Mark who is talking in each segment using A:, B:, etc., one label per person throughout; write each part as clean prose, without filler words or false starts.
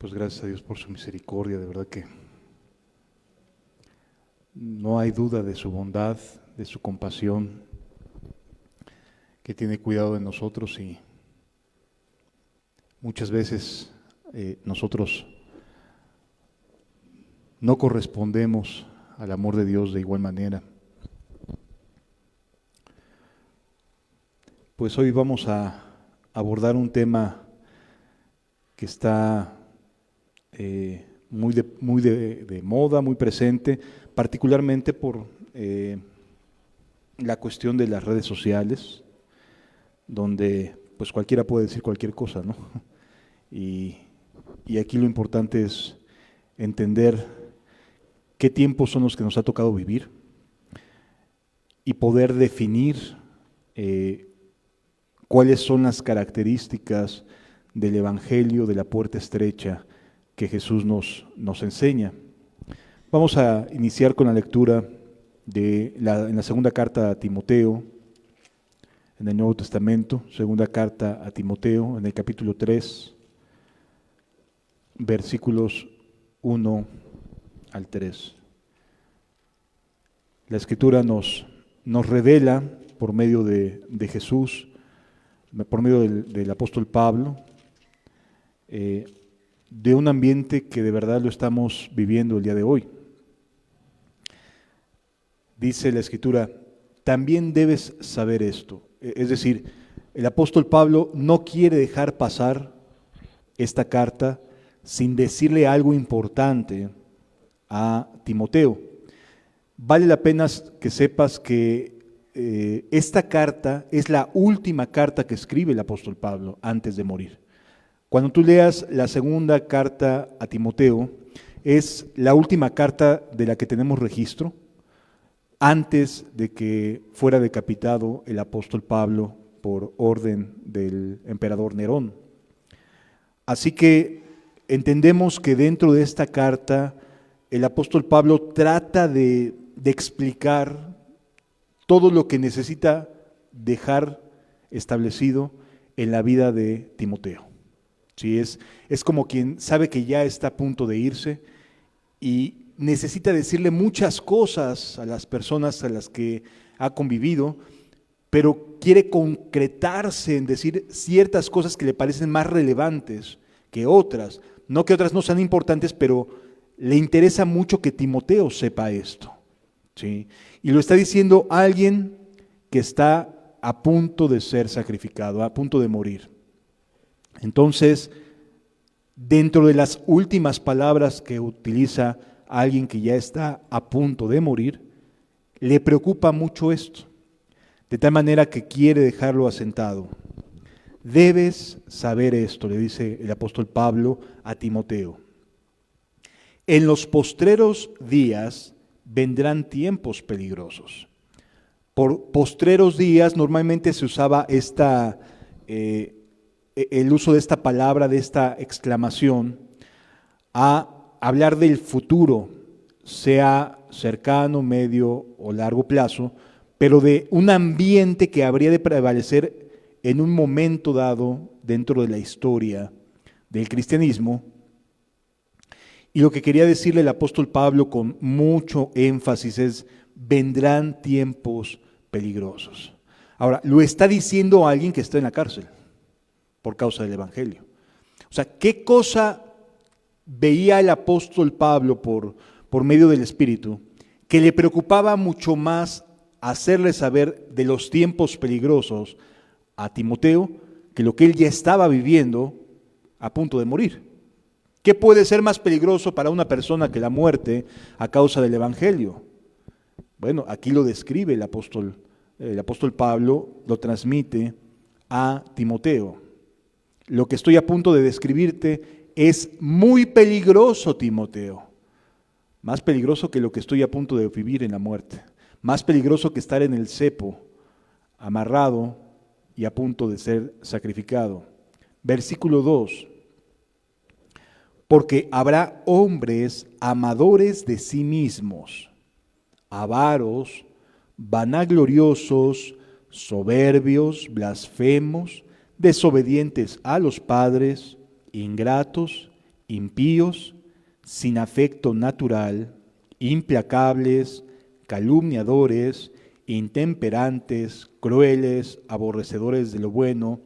A: Pues gracias a Dios por su misericordia, de verdad que no hay duda de su bondad, de su compasión, que tiene cuidado de nosotros y muchas veces nosotros no correspondemos al amor de Dios de igual manera. Pues hoy vamos a abordar un tema que está muy de moda, muy presente, particularmente por la cuestión de las redes sociales, donde pues cualquiera puede decir cualquier cosa, ¿no? Y aquí lo importante es entender qué tiempos son los que nos ha tocado vivir y poder definir cuáles son las características del Evangelio de la puerta estrecha que Jesús nos enseña. Vamos a iniciar con la lectura en la segunda carta a Timoteo, en el Nuevo Testamento, segunda carta a Timoteo, en el capítulo 3, versículos 1 al 3. La Escritura nos revela por medio de Jesús, por medio del apóstol Pablo, de un ambiente que de verdad lo estamos viviendo el día de hoy. Dice la Escritura, también debes saber esto. Es decir, el apóstol Pablo no quiere dejar pasar esta carta sin decirle algo importante a Timoteo. Vale la pena que sepas que esta carta es la última carta que escribe el apóstol Pablo antes de morir. Cuando tú leas la segunda carta a Timoteo, es la última carta de la que tenemos registro antes de que fuera decapitado el apóstol Pablo por orden del emperador Nerón. Así que entendemos que dentro de esta carta el apóstol Pablo trata de explicar todo lo que necesita dejar establecido en la vida de Timoteo. Sí, es como quien sabe que ya está a punto de irse y necesita decirle muchas cosas a las personas a las que ha convivido, pero quiere concretarse en decir ciertas cosas que le parecen más relevantes que otras. No que otras no sean importantes, pero le interesa mucho que Timoteo sepa esto. ¿Sí? Y lo está diciendo alguien que está a punto de ser sacrificado, a punto de morir. Entonces, dentro de las últimas palabras que utiliza alguien que ya está a punto de morir, le preocupa mucho esto, de tal manera que quiere dejarlo asentado. Debes saber esto, le dice el apóstol Pablo a Timoteo. En los postreros días vendrán tiempos peligrosos. Por postreros días normalmente se usaba el uso de esta palabra, de esta exclamación, a hablar del futuro, sea cercano, medio o largo plazo, pero de un ambiente que habría de prevalecer en un momento dado dentro de la historia del cristianismo. Y lo que quería decirle el apóstol Pablo con mucho énfasis es, vendrán tiempos peligrosos. Ahora, lo está diciendo alguien que está en la cárcel por causa del Evangelio. O sea, ¿qué cosa veía el apóstol Pablo por medio del Espíritu que le preocupaba mucho más hacerle saber de los tiempos peligrosos a Timoteo que lo que él ya estaba viviendo a punto de morir? ¿Qué puede ser más peligroso para una persona que la muerte a causa del Evangelio? Bueno, aquí lo describe el apóstol Pablo, lo transmite a Timoteo. Lo que estoy a punto de describirte es muy peligroso, Timoteo. Más peligroso que lo que estoy a punto de vivir en la muerte. Más peligroso que estar en el cepo, amarrado y a punto de ser sacrificado. Versículo 2. Porque habrá hombres amadores de sí mismos, avaros, vanagloriosos, soberbios, blasfemos, desobedientes a los padres, ingratos, impíos, sin afecto natural, implacables, calumniadores, intemperantes, crueles, aborrecedores de lo bueno,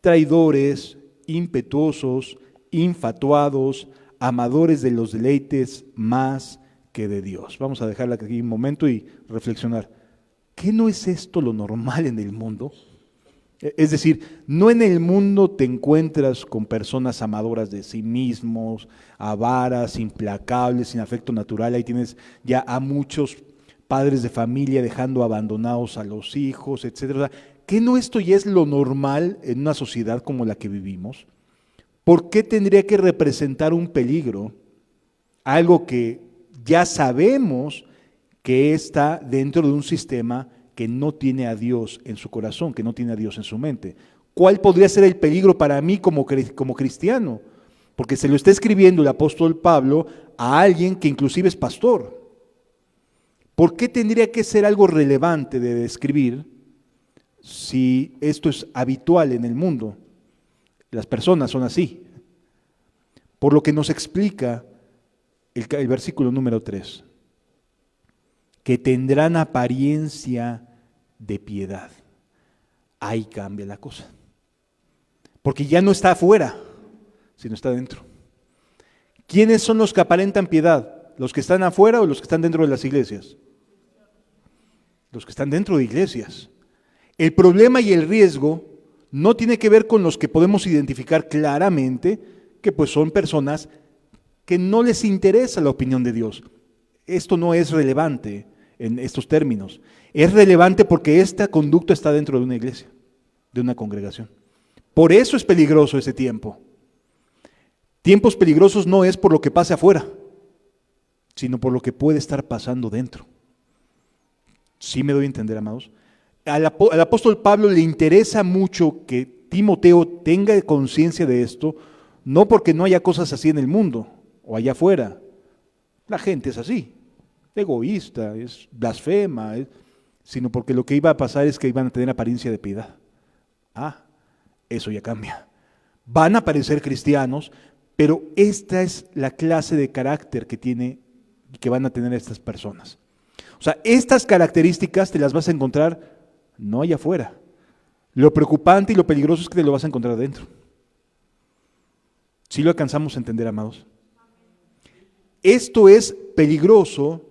A: traidores, impetuosos, infatuados, amadores de los deleites más que de Dios. Vamos a dejarla aquí un momento y reflexionar. ¿Qué no es esto lo normal en el mundo? Es decir, no en el mundo te encuentras con personas amadoras de sí mismos, avaras, implacables, sin afecto natural. Ahí tienes ya a muchos padres de familia dejando abandonados a los hijos, etcétera. ¿Qué no esto ya es lo normal en una sociedad como la que vivimos? ¿Por qué tendría que representar un peligro? Algo que ya sabemos que está dentro de un sistema que no tiene a Dios en su corazón, que no tiene a Dios en su mente. ¿Cuál podría ser el peligro para mí como cristiano? Porque se lo está escribiendo el apóstol Pablo a alguien que inclusive es pastor. ¿Por qué tendría que ser algo relevante de describir si esto es habitual en el mundo? Las personas son así. Por lo que nos explica el versículo número 3, que tendrán apariencia de piedad. Ahí cambia la cosa. Porque ya no está afuera, sino está dentro. ¿Quiénes son los que aparentan piedad? ¿Los que están afuera o los que están dentro de las iglesias? Los que están dentro de iglesias. El problema y el riesgo no tiene que ver con los que podemos identificar claramente que pues son personas que no les interesa la opinión de Dios. Esto no es relevante en estos términos. Es relevante porque esta conducta está dentro de una iglesia, de una congregación. Por eso es peligroso ese tiempo. Tiempos peligrosos no es por lo que pase afuera, sino por lo que puede estar pasando dentro. ¿Sí me doy a entender, amados? Al apóstol Pablo le interesa mucho que Timoteo tenga conciencia de esto, no porque no haya cosas así en el mundo o allá afuera. La gente es así, egoísta, es blasfema, sino porque lo que iba a pasar es que iban a tener apariencia de piedad. Eso ya cambia. Van a parecer cristianos, pero esta es la clase de carácter que van a tener estas personas. O sea, estas características te las vas a encontrar no allá afuera. Lo preocupante y lo peligroso es que te lo vas a encontrar dentro. ¿Sí lo alcanzamos a entender, amados? Esto es peligroso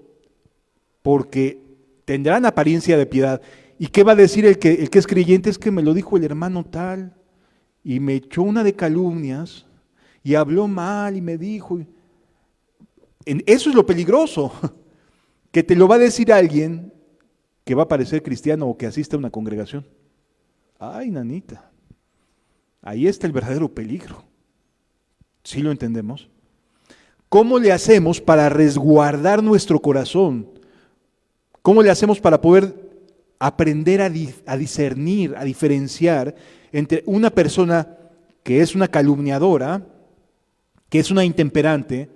A: porque tendrán apariencia de piedad. ¿Y qué va a decir el que es creyente? Es que me lo dijo el hermano tal y me echó una de calumnias y habló mal y me dijo. Eso es lo peligroso, que te lo va a decir alguien que va a parecer cristiano o que asiste a una congregación. Ay, nanita, ahí está el verdadero peligro. ¿Sí lo entendemos? ¿Cómo le hacemos para resguardar nuestro corazón? ¿Cómo le hacemos para poder aprender a discernir, a diferenciar entre una persona que es una calumniadora, que es una intemperante,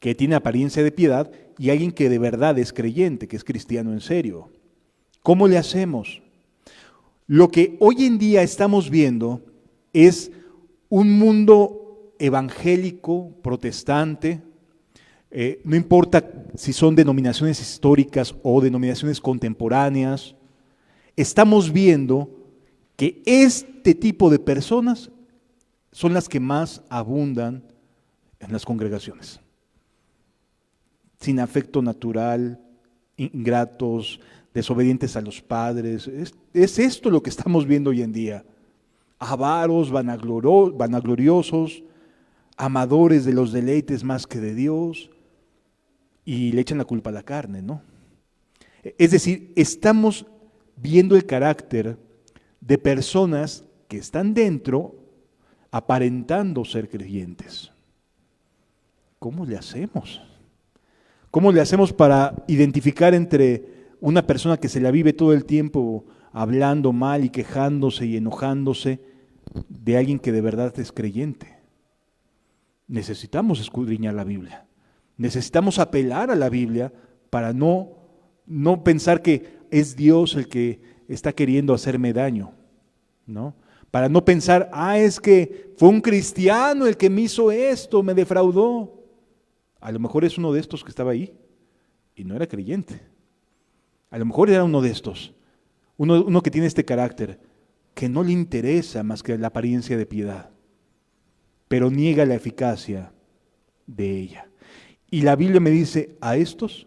A: que tiene apariencia de piedad, y alguien que de verdad es creyente, que es cristiano en serio? ¿Cómo le hacemos? Lo que hoy en día estamos viendo es un mundo evangélico, protestante, no importa si son denominaciones históricas o denominaciones contemporáneas, estamos viendo que este tipo de personas son las que más abundan en las congregaciones. Sin afecto natural, ingratos, desobedientes a los padres. Es esto lo que estamos viendo hoy en día. Avaros, vanagloriosos, amadores de los deleites más que de Dios, y le echan la culpa a la carne, ¿no? Es decir, estamos viendo el carácter de personas que están dentro aparentando ser creyentes. ¿Cómo le hacemos? ¿Cómo le hacemos para identificar entre una persona que se la vive todo el tiempo hablando mal y quejándose y enojándose de alguien que de verdad es creyente? Necesitamos escudriñar la Biblia. Necesitamos apelar a la Biblia para no pensar que es Dios el que está queriendo hacerme daño, ¿no? Para no pensar, es que fue un cristiano el que me hizo esto, me defraudó. A lo mejor es uno de estos que estaba ahí y no era creyente. A lo mejor era uno de estos, uno que tiene este carácter, que no le interesa más que la apariencia de piedad, pero niega la eficacia de ella. Y la Biblia me dice, a estos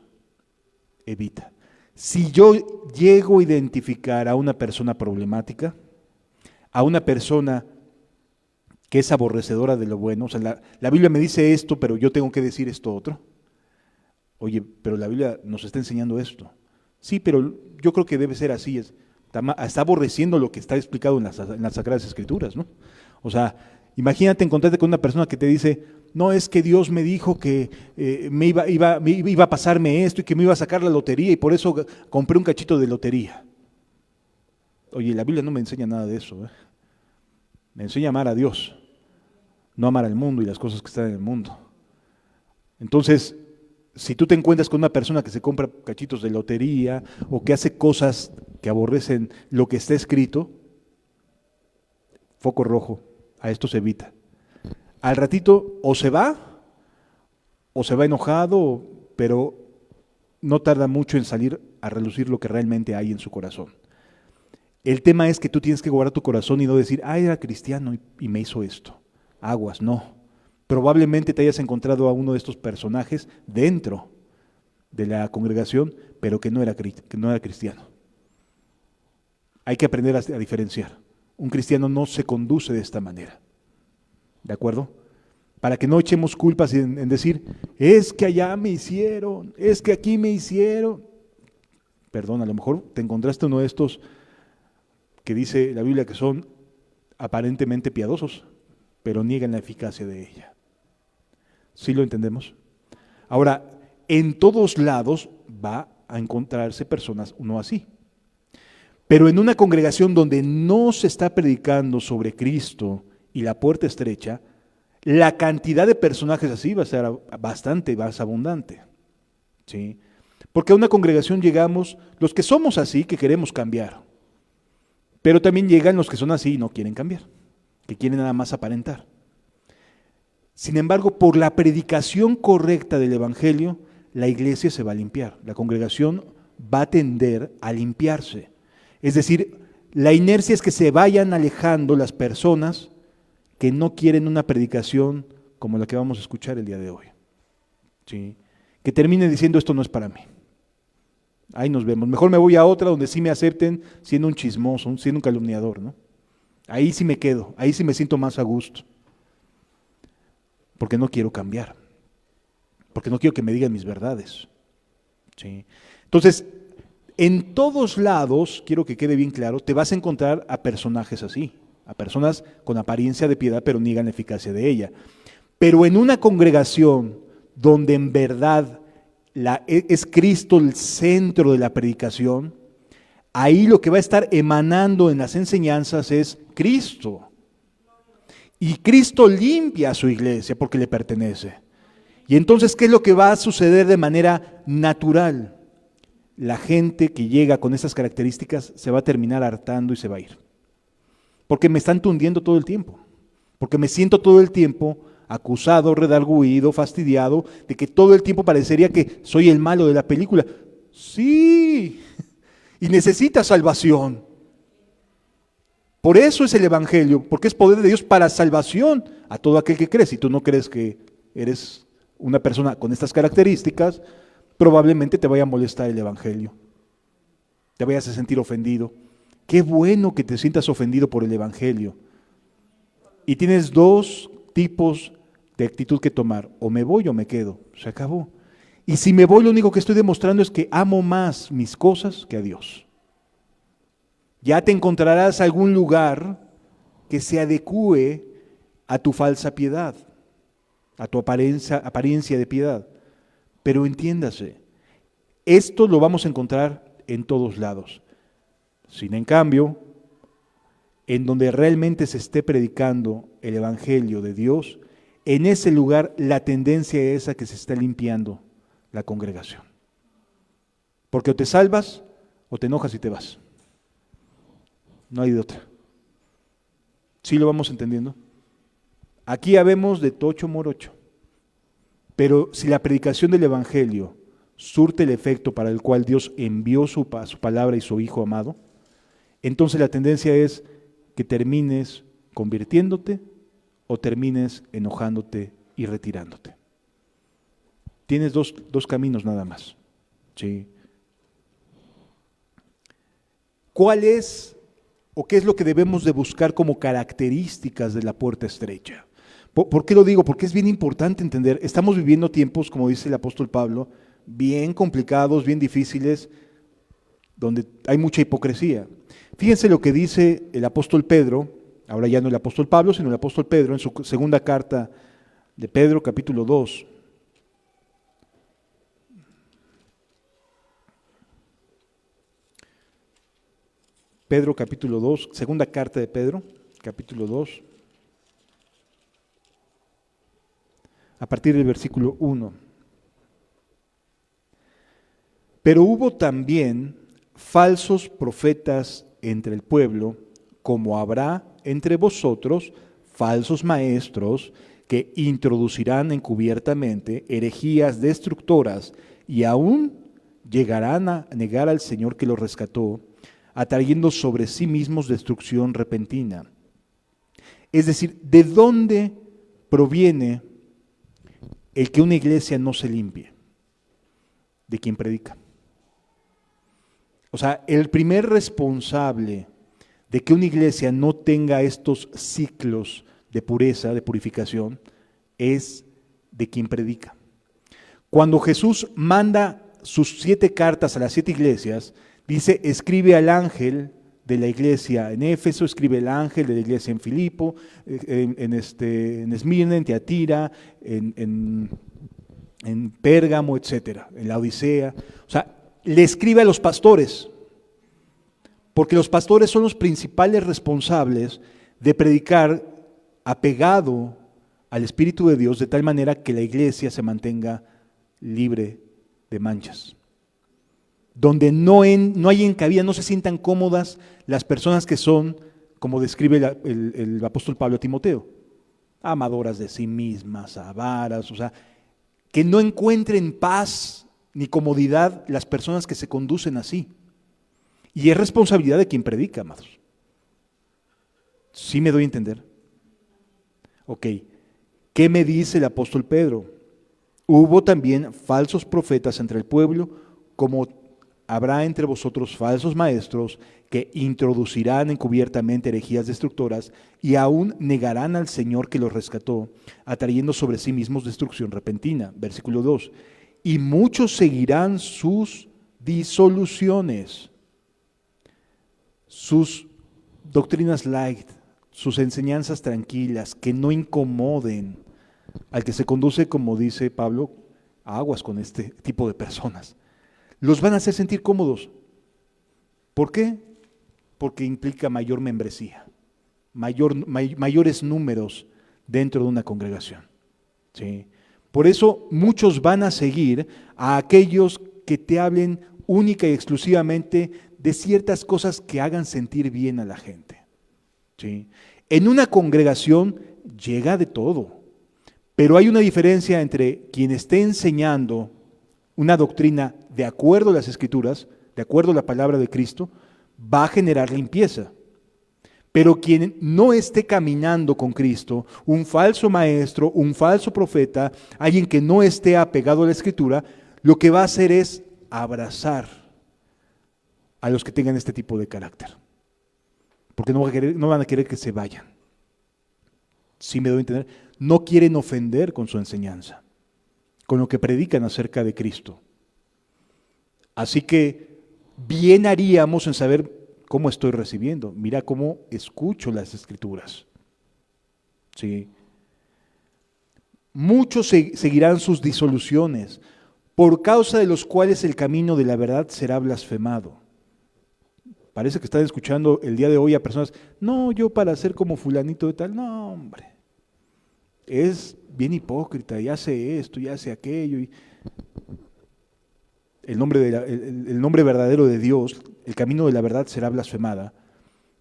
A: evita. Si yo llego a identificar a una persona problemática, a una persona que es aborrecedora de lo bueno, o sea, la Biblia me dice esto, pero yo tengo que decir esto otro. Oye, pero la Biblia nos está enseñando esto. Sí, pero yo creo que debe ser así. Está aborreciendo lo que está explicado en las Sagradas Escrituras, ¿no? O sea, imagínate encontrarte con una persona que te dice, no, es que Dios me dijo que me iba a pasarme esto y que me iba a sacar la lotería y por eso compré un cachito de lotería. Oye, la Biblia no me enseña nada de eso. Me enseña a amar a Dios, no amar al mundo y las cosas que están en el mundo. Entonces, si tú te encuentras con una persona que se compra cachitos de lotería o que hace cosas que aborrecen lo que está escrito, foco rojo, a esto se evita. Al ratito o se va enojado, pero no tarda mucho en salir a relucir lo que realmente hay en su corazón. El tema es que tú tienes que guardar tu corazón y no decir, era cristiano y me hizo esto. Aguas, no. Probablemente te hayas encontrado a uno de estos personajes dentro de la congregación, pero que no era cristiano. Hay que aprender a diferenciar. Un cristiano no se conduce de esta manera. ¿De acuerdo? Para que no echemos culpas en decir, es que allá me hicieron, es que aquí me hicieron. Perdón, a lo mejor te encontraste uno de estos que dice la Biblia que son aparentemente piadosos, pero niegan la eficacia de ella. ¿Sí lo entendemos? Ahora, en todos lados va a encontrarse personas uno así. Pero en una congregación donde no se está predicando sobre Cristo y la puerta estrecha, la cantidad de personajes así va a ser bastante más abundante. ¿Sí? Porque a una congregación llegamos los que somos así, que queremos cambiar. Pero también llegan los que son así y no quieren cambiar, que quieren nada más aparentar. Sin embargo, por la predicación correcta del Evangelio, la iglesia se va a limpiar, la congregación va a tender a limpiarse. Es decir, la inercia es que se vayan alejando las personas que no quieren una predicación como la que vamos a escuchar el día de hoy. ¿Sí? Que termine diciendo esto no es para mí. Ahí nos vemos. Mejor me voy a otra donde sí me acepten siendo un chismoso, siendo un calumniador, ¿no? Ahí sí me quedo, ahí sí me siento más a gusto. Porque no quiero cambiar. Porque no quiero que me digan mis verdades. ¿Sí? Entonces, en todos lados, quiero que quede bien claro, te vas a encontrar a personajes así, a personas con apariencia de piedad, pero niegan la eficacia de ella. Pero en una congregación donde en verdad es Cristo el centro de la predicación, ahí lo que va a estar emanando en las enseñanzas es Cristo. Y Cristo limpia a su iglesia porque le pertenece. Y entonces, ¿qué es lo que va a suceder de manera natural? La gente que llega con estas características se va a terminar hartando y se va a ir. Porque me están tundiendo todo el tiempo. Porque me siento todo el tiempo acusado, redarguido, fastidiado, de que todo el tiempo parecería que soy el malo de la película. Sí, y necesitas salvación. Por eso es el Evangelio, porque es poder de Dios para salvación a todo aquel que cree. Si tú no crees que eres una persona con estas características, probablemente te vaya a molestar el Evangelio. Te vayas a sentir ofendido. Qué bueno que te sientas ofendido por el Evangelio. Y tienes dos tipos de actitud que tomar. O me voy o me quedo. Se acabó. Y si me voy, lo único que estoy demostrando es que amo más mis cosas que a Dios. Ya te encontrarás algún lugar que se adecúe a tu falsa piedad, a tu apariencia de piedad. Pero entiéndase, esto lo vamos a encontrar en todos lados. Sin en cambio, en donde realmente se esté predicando el Evangelio de Dios, en ese lugar la tendencia es a que se está limpiando la congregación. Porque o te salvas o te enojas y te vas. No hay de otra. ¿Sí lo vamos entendiendo? Aquí habemos de tocho morocho, pero si la predicación del Evangelio surte el efecto para el cual Dios envió su palabra y su Hijo amado, entonces la tendencia es que termines convirtiéndote o termines enojándote y retirándote. Tienes dos caminos nada más. ¿Sí? ¿Cuál es o qué es lo que debemos de buscar como características de la puerta estrecha? ¿Por qué lo digo? Porque es bien importante entender, estamos viviendo tiempos, como dice el apóstol Pablo, bien complicados, bien difíciles, donde hay mucha hipocresía. Fíjense lo que dice el apóstol Pedro, ahora ya no el apóstol Pablo, sino el apóstol Pedro, en su segunda carta de Pedro, capítulo 2. Pedro, capítulo 2, segunda carta de Pedro, capítulo 2, a partir del versículo 1. Pero hubo también falsos profetas entre el pueblo, como habrá entre vosotros falsos maestros que introducirán encubiertamente herejías destructoras y aún llegarán a negar al Señor que los rescató, atrayendo sobre sí mismos destrucción repentina. Es decir, ¿de dónde proviene el que una iglesia no se limpie? De quien predica. O sea, el primer responsable de que una iglesia no tenga estos ciclos de pureza, de purificación, es de quien predica. Cuando Jesús manda sus 7 cartas a las 7 iglesias, dice, escribe al ángel de la iglesia en Éfeso, escribe el ángel de la iglesia en Filipo, en Esmirna, en Tiatira, en Pérgamo, etcétera, en la Odisea. O sea, le escribe a los pastores, porque los pastores son los principales responsables de predicar apegado al Espíritu de Dios, de tal manera que la iglesia se mantenga libre de manchas. Donde no hay encabida, no se sientan cómodas las personas que son, como describe el apóstol Pablo a Timoteo, amadoras de sí mismas, avaras, o sea, que no encuentren paz ni comodidad las personas que se conducen así. Y es responsabilidad de quien predica, amados. ¿Sí me doy a entender? Ok, ¿qué me dice el apóstol Pedro? Hubo también falsos profetas entre el pueblo, como habrá entre vosotros falsos maestros que introducirán encubiertamente herejías destructoras y aún negarán al Señor que los rescató, atrayendo sobre sí mismos destrucción repentina. Versículo 2. Y muchos seguirán sus disoluciones, sus doctrinas light, sus enseñanzas tranquilas, que no incomoden al que se conduce, como dice Pablo, aguas con este tipo de personas. Los van a hacer sentir cómodos. ¿Por qué? Porque implica mayor membresía, mayores números dentro de una congregación. ¿Sí? Por eso muchos van a seguir a aquellos que te hablen única y exclusivamente de ciertas cosas que hagan sentir bien a la gente. ¿Sí? En una congregación llega de todo, pero hay una diferencia entre quien esté enseñando una doctrina de acuerdo a las Escrituras, de acuerdo a la palabra de Cristo, va a generar limpieza. Pero quien no esté caminando con Cristo, un falso maestro, un falso profeta, alguien que no esté apegado a la Escritura, lo que va a hacer es abrazar a los que tengan este tipo de carácter. Porque no van a querer que se vayan. ¿Sí me doy a entender? No quieren ofender con su enseñanza, con lo que predican acerca de Cristo. Así que bien haríamos en saber cómo estoy recibiendo. Mira cómo escucho las Escrituras. ¿Sí? Muchos seguirán sus disoluciones, por causa de los cuales el camino de la verdad será blasfemado. Parece que están escuchando el día de hoy a personas, no, yo para ser como fulanito de tal, no, hombre. Es bien hipócrita y hace esto y hace aquello. Y el nombre verdadero de Dios, el camino de la verdad será blasfemada.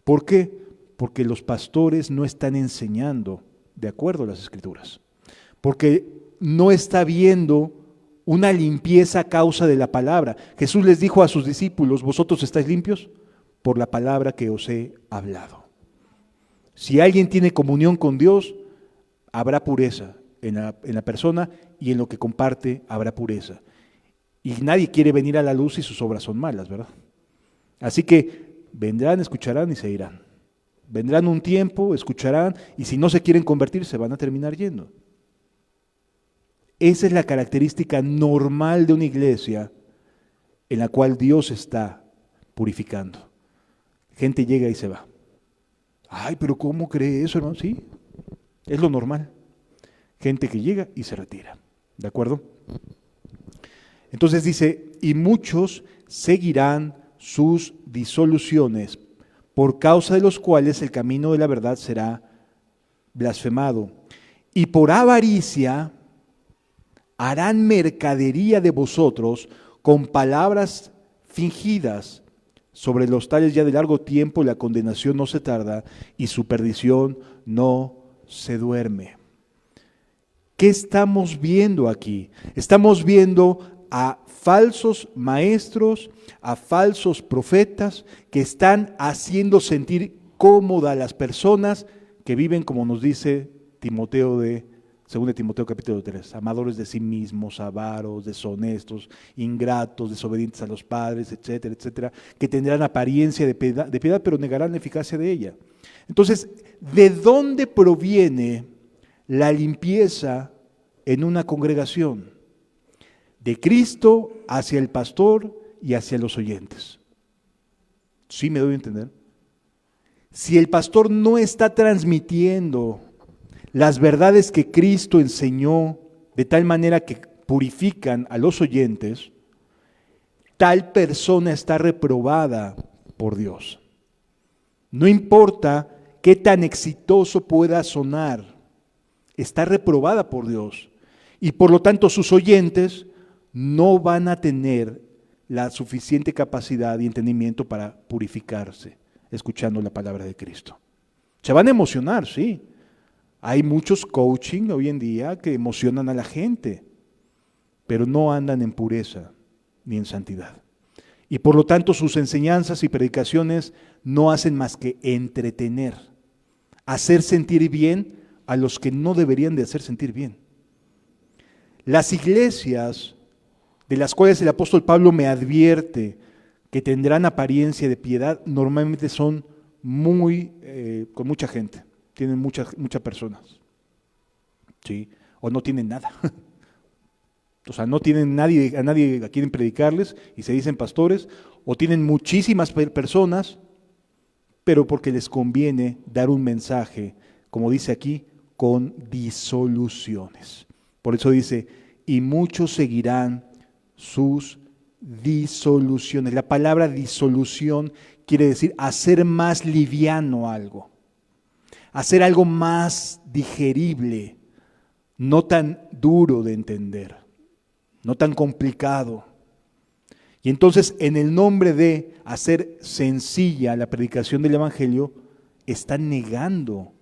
A: ¿Por qué? Porque los pastores no están enseñando de acuerdo a las Escrituras. Porque no está habiendo una limpieza a causa de la palabra. Jesús les dijo a sus discípulos: ¿vosotros estáis limpios? Por la palabra que os he hablado. Si alguien tiene comunión con Dios, habrá pureza en la persona, y en lo que comparte habrá pureza. Y nadie quiere venir a la luz si sus obras son malas, ¿verdad? Así que vendrán, escucharán y se irán. Vendrán un tiempo, escucharán, y si no se quieren convertir, se van a terminar yendo. Esa es la característica normal de una iglesia en la cual Dios está purificando. Gente llega y se va. Ay, pero ¿cómo cree eso, hermano? Sí, es lo normal. Gente que llega y se retira. ¿De acuerdo? Entonces dice: y muchos seguirán sus disoluciones, por causa de los cuales el camino de la verdad será blasfemado. Y por avaricia harán mercadería de vosotros con palabras fingidas. Sobre los tales ya de largo tiempo la condenación no se tarda y su perdición no se duerme. ¿Qué estamos viendo aquí? Estamos viendo a falsos maestros, a falsos profetas que están haciendo sentir cómoda a las personas que viven, como nos dice Timoteo 2 Timoteo capítulo 3, amadores de sí mismos, avaros, deshonestos, ingratos, desobedientes a los padres, etcétera, etcétera, que tendrán apariencia de piedad, pero negarán la eficacia de ella. Entonces, ¿de dónde proviene la limpieza en una congregación? De Cristo hacia el pastor y hacia los oyentes. ¿Sí me doy a entender? Si el pastor no está transmitiendo las verdades que Cristo enseñó de tal manera que purifican a los oyentes, tal persona está reprobada por Dios. No importa qué tan exitoso pueda sonar, está reprobada por Dios. Y por lo tanto sus oyentes no van a tener la suficiente capacidad y entendimiento para purificarse escuchando la palabra de Cristo. Se van a emocionar, sí. Hay muchos coaching hoy en día que emocionan a la gente, pero no andan en pureza ni en santidad. Y por lo tanto sus enseñanzas y predicaciones no hacen más que entretener, hacer sentir bien a los que no deberían de hacer sentir bien. Las iglesias de las cuales el apóstol Pablo me advierte que tendrán apariencia de piedad, normalmente son con mucha gente, tienen muchas personas, ¿sí? O no tienen nada. O sea, no tienen a nadie a quien predicarles y se dicen pastores, o tienen muchísimas personas, pero porque les conviene dar un mensaje, como dice aquí, con disoluciones. Por eso dice: y muchos seguirán sus disoluciones. La palabra disolución quiere decir hacer más liviano algo, hacer algo más digerible, no tan duro de entender, no tan complicado. Y entonces, en el nombre de hacer sencilla la predicación del Evangelio, están negando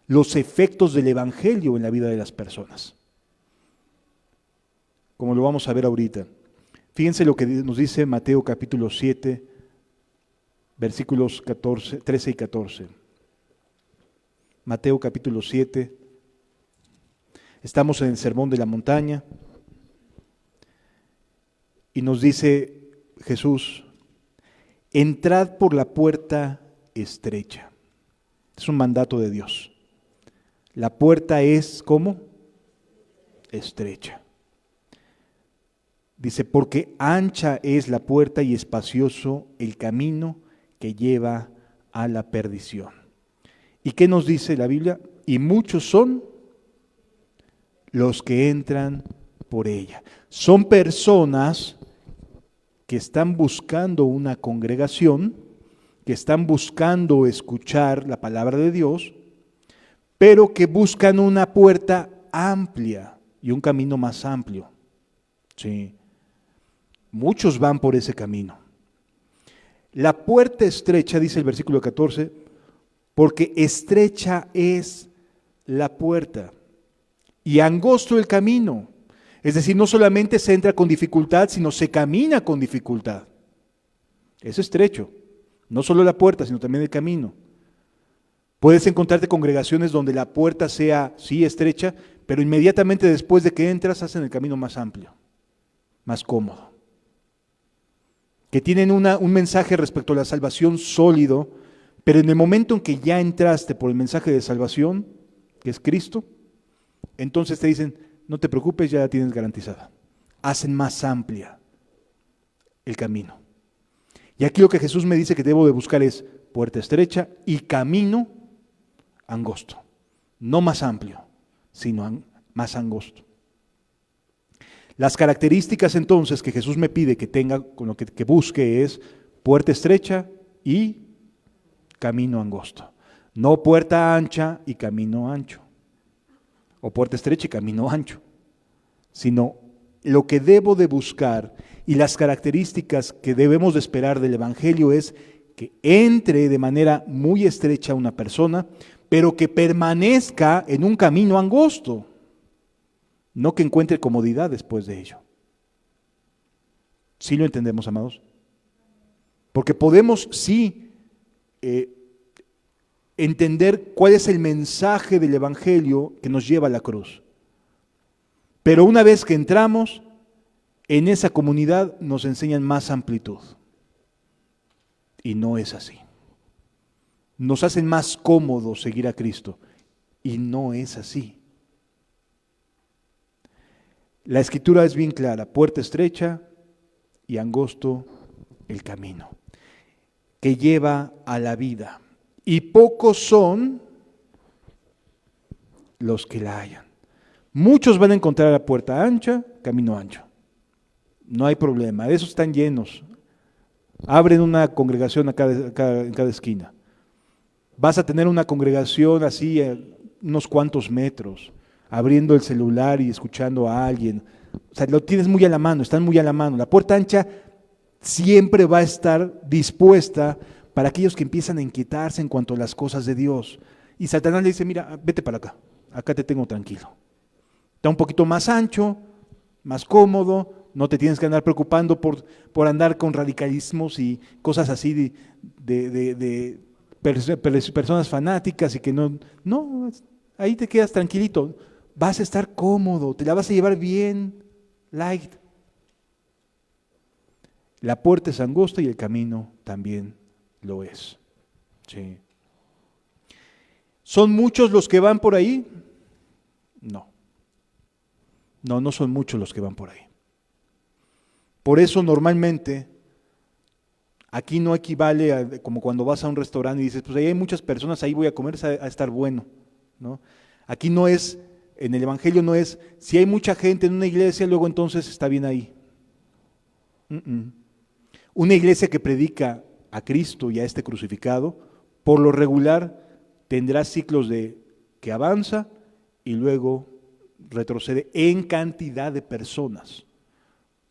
A: los efectos del Evangelio en la vida de las personas, como lo vamos a ver ahorita. Fíjense lo que nos dice Mateo capítulo 7, versículos 13 y 14. Mateo capítulo 7, estamos en el Sermón de la Montaña, y nos dice Jesús: entrad por la puerta estrecha. Es un mandato de Dios. La puerta es, ¿cómo? Estrecha. Dice: porque ancha es la puerta y espacioso el camino que lleva a la perdición. ¿Y qué nos dice la Biblia? Y muchos son los que entran por ella. Son personas que están buscando una congregación, que están buscando escuchar la palabra de Dios, pero que buscan una puerta amplia y un camino más amplio. Sí. Muchos van por ese camino. La puerta estrecha, dice el versículo 14, porque estrecha es la puerta y angosto el camino. Es decir, no solamente se entra con dificultad, sino se camina con dificultad. Es estrecho, no solo la puerta, sino también el camino. Puedes encontrarte congregaciones donde la puerta sea, sí, estrecha, pero inmediatamente después de que entras hacen el camino más amplio, más cómodo. Que tienen un mensaje respecto a la salvación sólido, pero en el momento en que ya entraste por el mensaje de salvación, que es Cristo, entonces te dicen, no te preocupes, ya la tienes garantizada. Hacen más amplia el camino. Y aquí lo que Jesús me dice que debo de buscar es puerta estrecha y camino angosto. No más amplio, sino más angosto. Las características entonces que Jesús me pide que tenga, con lo que busque es puerta estrecha y camino angosto. No puerta ancha y camino ancho. O puerta estrecha y camino ancho. Sino lo que debo de buscar y las características que debemos de esperar del Evangelio es que entre de manera muy estrecha una persona, pero que permanezca en un camino angosto. No que encuentre comodidad después de ello. ¿Sí lo entendemos, amados? Porque podemos, sí, entender cuál es el mensaje del Evangelio que nos lleva a la cruz. Pero una vez que entramos, en esa comunidad nos enseñan más amplitud. Y no es así. Nos hacen más cómodos seguir a Cristo. Y no es así. La Escritura es bien clara, puerta estrecha y angosto el camino que lleva a la vida. Y pocos son los que la hallan. Muchos van a encontrar la puerta ancha, camino ancho. No hay problema, de esos están llenos. Abren una congregación en cada esquina. Vas a tener una congregación así unos cuantos metros, abriendo el celular y escuchando a alguien. O sea, lo tienes muy a la mano, están muy a la mano. La puerta ancha siempre va a estar dispuesta para aquellos que empiezan a inquietarse en cuanto a las cosas de Dios. Y Satanás le dice, mira, vete para acá, acá te tengo tranquilo. Está un poquito más ancho, más cómodo, no te tienes que andar preocupando por andar con radicalismos y cosas así de personas fanáticas y que no, ahí te quedas tranquilito. Vas a estar cómodo, te la vas a llevar bien, light. La puerta es angosta y el camino también lo es. Sí. ¿Son muchos los que van por ahí? No. No son muchos los que van por ahí. Por eso normalmente aquí no equivale a como cuando vas a un restaurante y dices, pues ahí hay muchas personas, ahí voy a comer, a estar bueno, ¿no? Aquí no es, en el Evangelio no es, si hay mucha gente en una iglesia, luego entonces está bien ahí. Una iglesia que predica a Cristo y a este crucificado, por lo regular tendrá ciclos de que avanza y luego retrocede en cantidad de personas,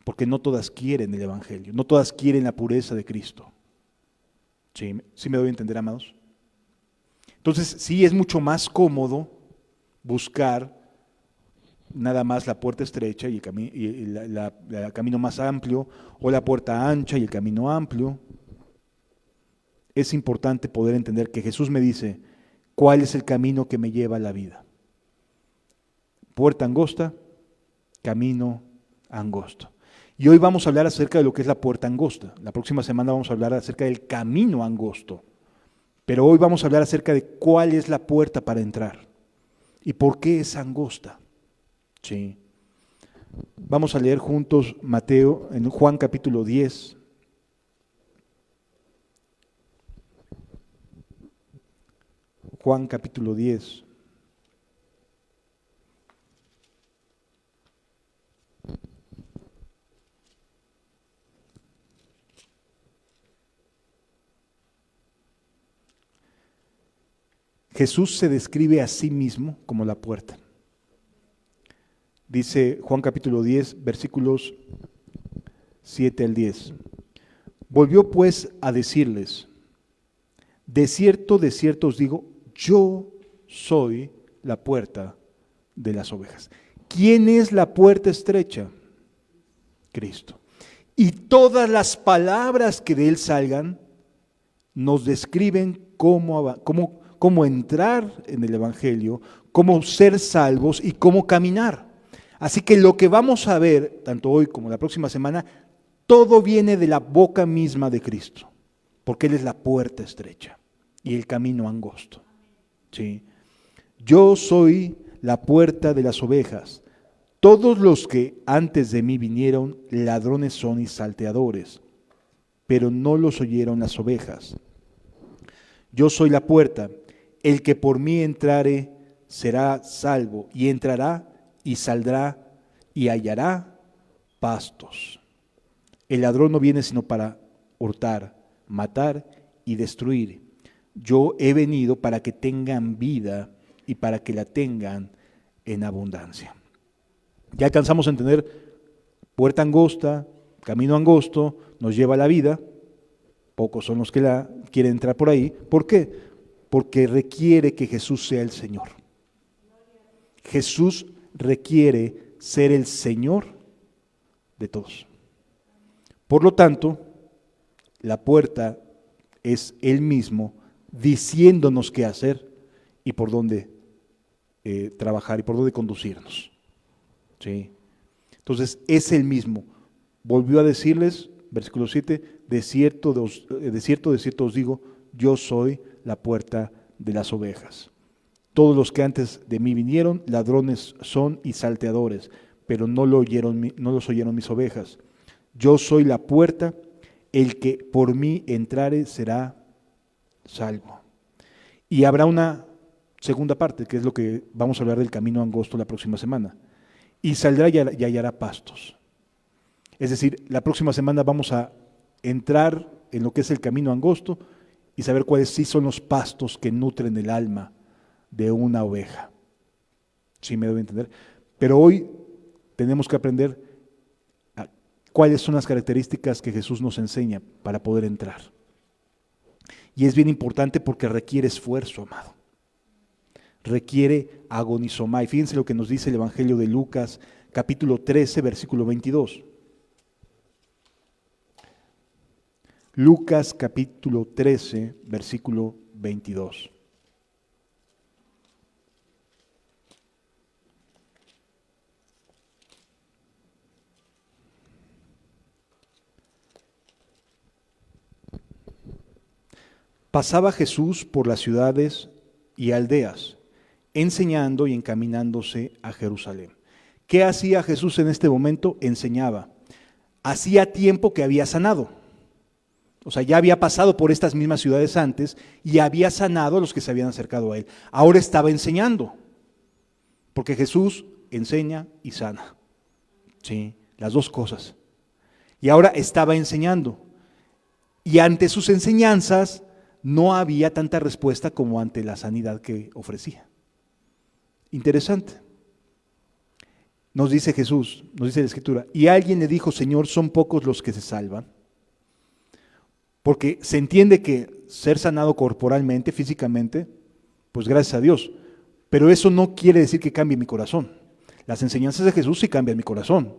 A: porque no todas quieren el Evangelio, no todas quieren la pureza de Cristo. ¿Sí me doy a entender, amados? Entonces, sí es mucho más cómodo buscar nada más la puerta estrecha y el camino más amplio, o la puerta ancha y el camino amplio. Es importante poder entender que Jesús me dice cuál es el camino que me lleva a la vida. Puerta angosta, camino angosto. Y hoy vamos a hablar acerca de lo que es la puerta angosta. La próxima semana vamos a hablar acerca del camino angosto. Pero hoy vamos a hablar acerca de cuál es la puerta para entrar y por qué es angosta. Sí. Vamos a leer juntos Mateo en Juan capítulo 10. Juan capítulo 10. Jesús se describe a sí mismo como la puerta. Dice Juan capítulo 10, versículos 7 al 10. Volvió pues a decirles, de cierto os digo, yo soy la puerta de las ovejas. ¿Quién es la puerta estrecha? Cristo. Y todas las palabras que de Él salgan nos describen cómo entrar en el Evangelio, cómo ser salvos y cómo caminar. Así que lo que vamos a ver, tanto hoy como la próxima semana, todo viene de la boca misma de Cristo, porque Él es la puerta estrecha y el camino angosto. ¿Sí? Yo soy la puerta de las ovejas. Todos los que antes de mí vinieron, ladrones son y salteadores, pero no los oyeron las ovejas. Yo soy la puerta, el que por mí entrare será salvo, y entrará y saldrá y hallará pastos. El ladrón no viene sino para hurtar, matar y destruir. Yo he venido para que tengan vida y para que la tengan en abundancia. Ya alcanzamos a entender, puerta angosta, camino angosto, nos lleva a la vida. Pocos son los que quieren entrar por ahí. ¿Por qué? Porque requiere que Jesús sea el Señor. Jesús requiere ser el Señor de todos. Por lo tanto, la puerta es Él mismo diciéndonos qué hacer y por dónde trabajar y por dónde conducirnos. ¿Sí? Entonces, es Él mismo. Volvió a decirles, versículo 7, de cierto os digo, yo soy la puerta de las ovejas. Todos los que antes de mí vinieron, ladrones son y salteadores, pero no los oyeron mis ovejas. Yo soy la puerta, el que por mí entrare será salvo. Y habrá una segunda parte, que es lo que vamos a hablar del camino angosto la próxima semana. Y saldrá y hallará pastos. Es decir, la próxima semana vamos a entrar en lo que es el camino angosto y saber cuáles sí son los pastos que nutren el alma de una oveja. ¿Sí me debo entender? Pero hoy tenemos que aprender cuáles son las características que Jesús nos enseña para poder entrar. Y es bien importante porque requiere esfuerzo, amado. Requiere agonizomai. Fíjense lo que nos dice el Evangelio de Lucas, capítulo 13, versículo 22. Lucas, capítulo 13, versículo 22. Pasaba Jesús por las ciudades y aldeas, enseñando y encaminándose a Jerusalén. ¿Qué hacía Jesús en este momento? Enseñaba. Hacía tiempo que había sanado. O sea, ya había pasado por estas mismas ciudades antes y había sanado a los que se habían acercado a Él. Ahora estaba enseñando, porque Jesús enseña y sana. Sí, las dos cosas. Y ahora estaba enseñando. Y ante sus enseñanzas no había tanta respuesta como ante la sanidad que ofrecía. Interesante. Nos dice Jesús, nos dice la Escritura, y alguien le dijo, Señor, ¿son pocos los que se salvan? Porque se entiende que ser sanado corporalmente, físicamente, pues gracias a Dios, pero eso no quiere decir que cambie mi corazón. Las enseñanzas de Jesús sí cambian mi corazón.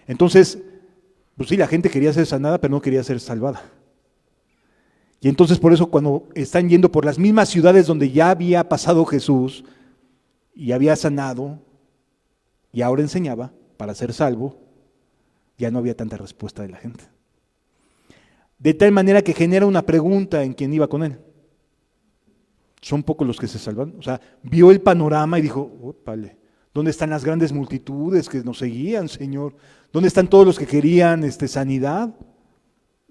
A: Entonces, pues sí, la gente quería ser sanada, pero no quería ser salvada. Y entonces por eso cuando están yendo por las mismas ciudades donde ya había pasado Jesús y había sanado y ahora enseñaba para ser salvo, ya no había tanta respuesta de la gente. De tal manera que genera una pregunta en quien iba con él. ¿Son pocos los que se salvan? O sea, vio el panorama y dijo, ópale, ¿dónde están las grandes multitudes que nos seguían, Señor? ¿Dónde están todos los que querían sanidad?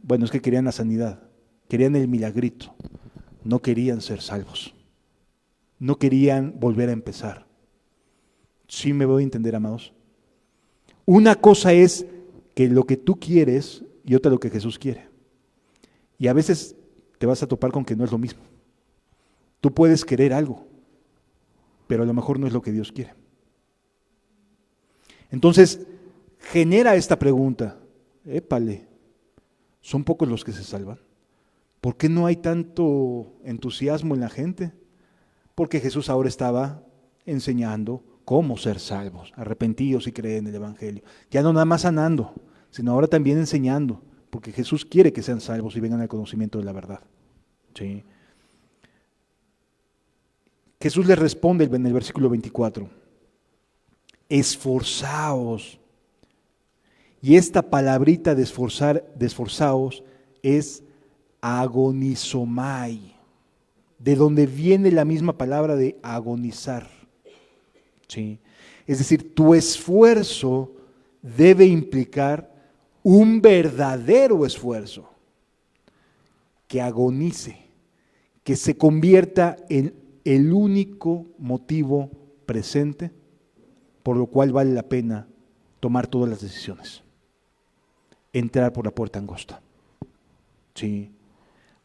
A: Bueno, es que querían la sanidad. Querían el milagrito, no querían ser salvos, no querían volver a empezar. ¿Sí me voy a entender, amados? Una cosa es que lo que tú quieres y otra lo que Jesús quiere. Y a veces te vas a topar con que no es lo mismo. Tú puedes querer algo, pero a lo mejor no es lo que Dios quiere. Entonces, genera esta pregunta, épale, ¿son pocos los que se salvan? ¿Por qué no hay tanto entusiasmo en la gente? Porque Jesús ahora estaba enseñando cómo ser salvos, arrepentidos y creer en el Evangelio. Ya no nada más sanando, sino ahora también enseñando, porque Jesús quiere que sean salvos y vengan al conocimiento de la verdad. ¿Sí? Jesús les responde en el versículo 24, esforzaos. Y esta palabrita de esforzaos es agonizomai, de donde viene la misma palabra de agonizar. ¿Sí? Es decir, tu esfuerzo debe implicar un verdadero esfuerzo que agonice, que se convierta en el único motivo presente por lo cual vale la pena tomar todas las decisiones. Entrar por la puerta angosta. Sí.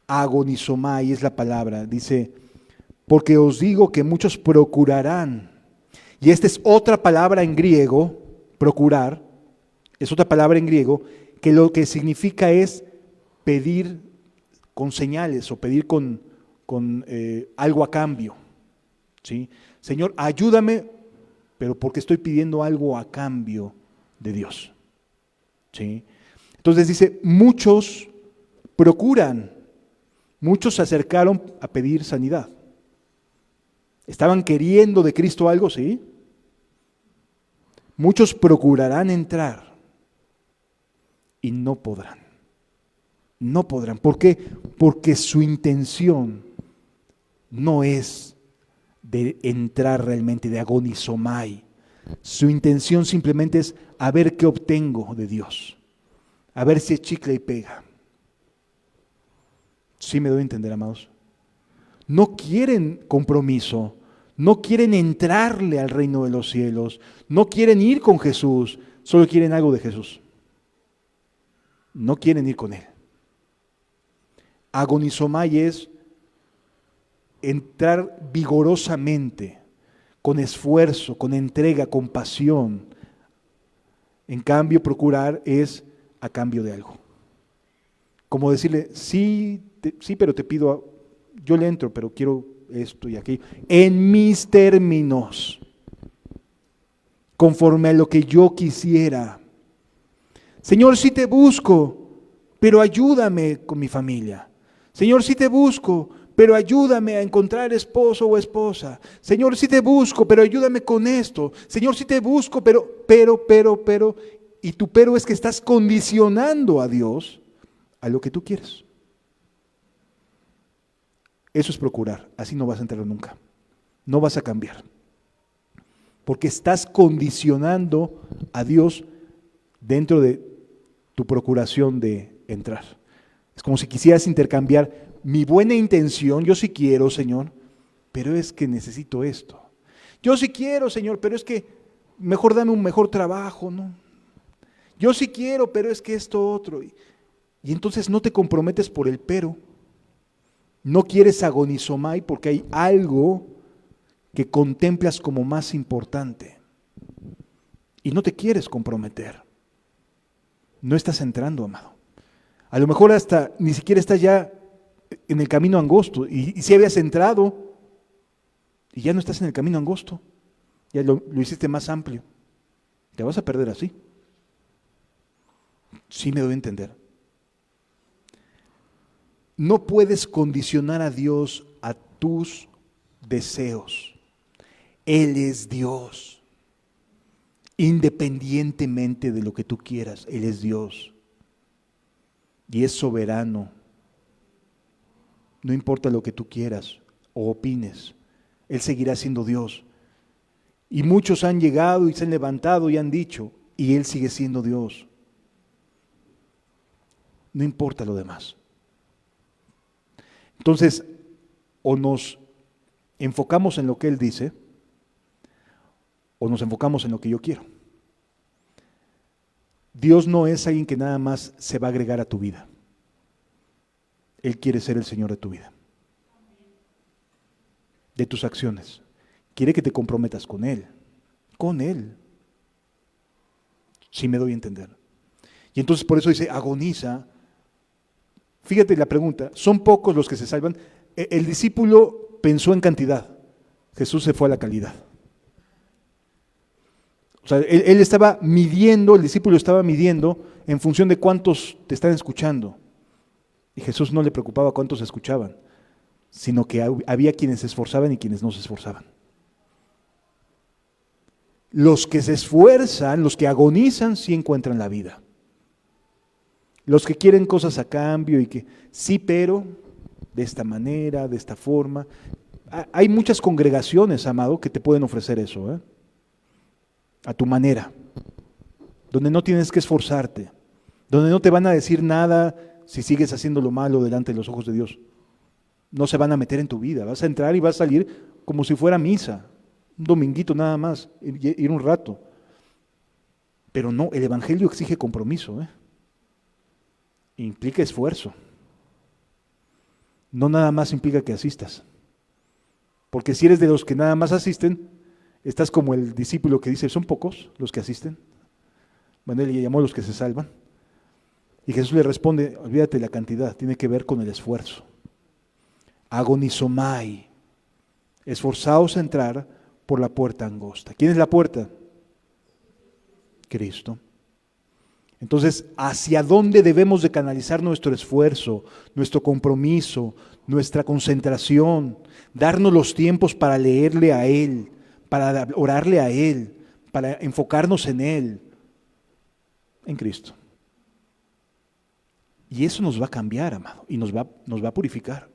A: Agonizomai es la palabra, dice, porque os digo que muchos procurarán. Y esta es otra palabra en griego, procurar, es otra palabra en griego, que lo que significa es pedir con señales o pedir con algo a cambio. ¿Sí? Señor, ayúdame, pero porque estoy pidiendo algo a cambio de Dios. ¿Sí? Entonces dice, muchos procuran, muchos se acercaron a pedir sanidad. ¿Estaban queriendo de Cristo algo? Sí. Muchos procurarán entrar y no podrán. No podrán. ¿Por qué? Porque su intención no es de entrar realmente, de agonizomai. Su intención simplemente es a ver qué obtengo de Dios. A ver si es chicle y pega. ¿Sí me doy a entender, amados? No quieren compromiso, no quieren entrarle al reino de los cielos, no quieren ir con Jesús, solo quieren algo de Jesús. No quieren ir con Él. Agonizomai es entrar vigorosamente, con esfuerzo, con entrega, con pasión. En cambio, procurar es a cambio de algo. Como decirle, sí, pero te pido, yo le entro, pero quiero esto y aquello, en mis términos, conforme a lo que yo quisiera. Señor, sí te busco, pero ayúdame con mi familia. Señor, sí te busco, pero ayúdame a encontrar esposo o esposa. Señor, sí te busco, pero ayúdame con esto. Señor, sí te busco, pero, y tu pero es que estás condicionando a Dios a lo que tú quieres. Eso es procurar, así no vas a entrar nunca. No vas a cambiar. Porque estás condicionando a Dios dentro de tu procuración de entrar. Es como si quisieras intercambiar mi buena intención, yo sí quiero, Señor, pero es que necesito esto. Yo sí quiero, Señor, pero es que mejor dame un mejor trabajo, ¿no? Yo sí quiero, pero es que esto otro. Y entonces no te comprometes por el pero. No quieres agonizomai porque hay algo que contemplas como más importante. Y no te quieres comprometer. No estás entrando, amado. A lo mejor hasta ni siquiera estás ya en el camino angosto. Y si habías entrado y ya no estás en el camino angosto, ya lo hiciste más amplio. Te vas a perder así. Sí me doy a entender. No puedes condicionar a Dios a tus deseos. Él es Dios. Independientemente de lo que tú quieras, Él es Dios. Y es soberano. No importa lo que tú quieras o opines, Él seguirá siendo Dios. Y muchos han llegado y se han levantado y han dicho, y Él sigue siendo Dios. No importa lo demás. Entonces, o nos enfocamos en lo que Él dice, o nos enfocamos en lo que yo quiero. Dios no es alguien que nada más se va a agregar a tu vida. Él quiere ser el Señor de tu vida, de tus acciones. Quiere que te comprometas con Él, con Él. Si me doy a entender. Y entonces por eso dice, agoniza, Fíjate la pregunta, son pocos los que se salvan. El discípulo pensó en cantidad, Jesús se fue a la calidad. O sea, él estaba midiendo, el discípulo estaba midiendo en función de cuántos te están escuchando. Y Jesús no le preocupaba cuántos escuchaban, sino que había quienes se esforzaban y quienes no se esforzaban. Los que se esfuerzan, los que agonizan, sí encuentran la vida. Los que quieren cosas a cambio y que sí, pero de esta manera, de esta forma. Hay muchas congregaciones, amado, que te pueden ofrecer eso, a tu manera, donde no tienes que esforzarte, donde no te van a decir nada si sigues haciendo lo malo delante de los ojos de Dios. No se van a meter en tu vida, vas a entrar y vas a salir como si fuera misa, un dominguito nada más, ir un rato. Pero no, el Evangelio exige compromiso, implica esfuerzo. No nada más implica que asistas. Porque si eres de los que nada más asisten, estás como el discípulo que dice, son pocos los que asisten. Bueno, él le llamó a los que se salvan. Y Jesús le responde, olvídate de la cantidad, tiene que ver con el esfuerzo. Agonizomai, esforzaos a entrar por la puerta angosta. ¿Quién es la puerta? Cristo. Entonces, ¿hacia dónde debemos de canalizar nuestro esfuerzo, nuestro compromiso, nuestra concentración? Darnos los tiempos para leerle a Él, para orarle a Él, para enfocarnos en Él, en Cristo. Y eso nos va a cambiar, amado, y nos va a purificar.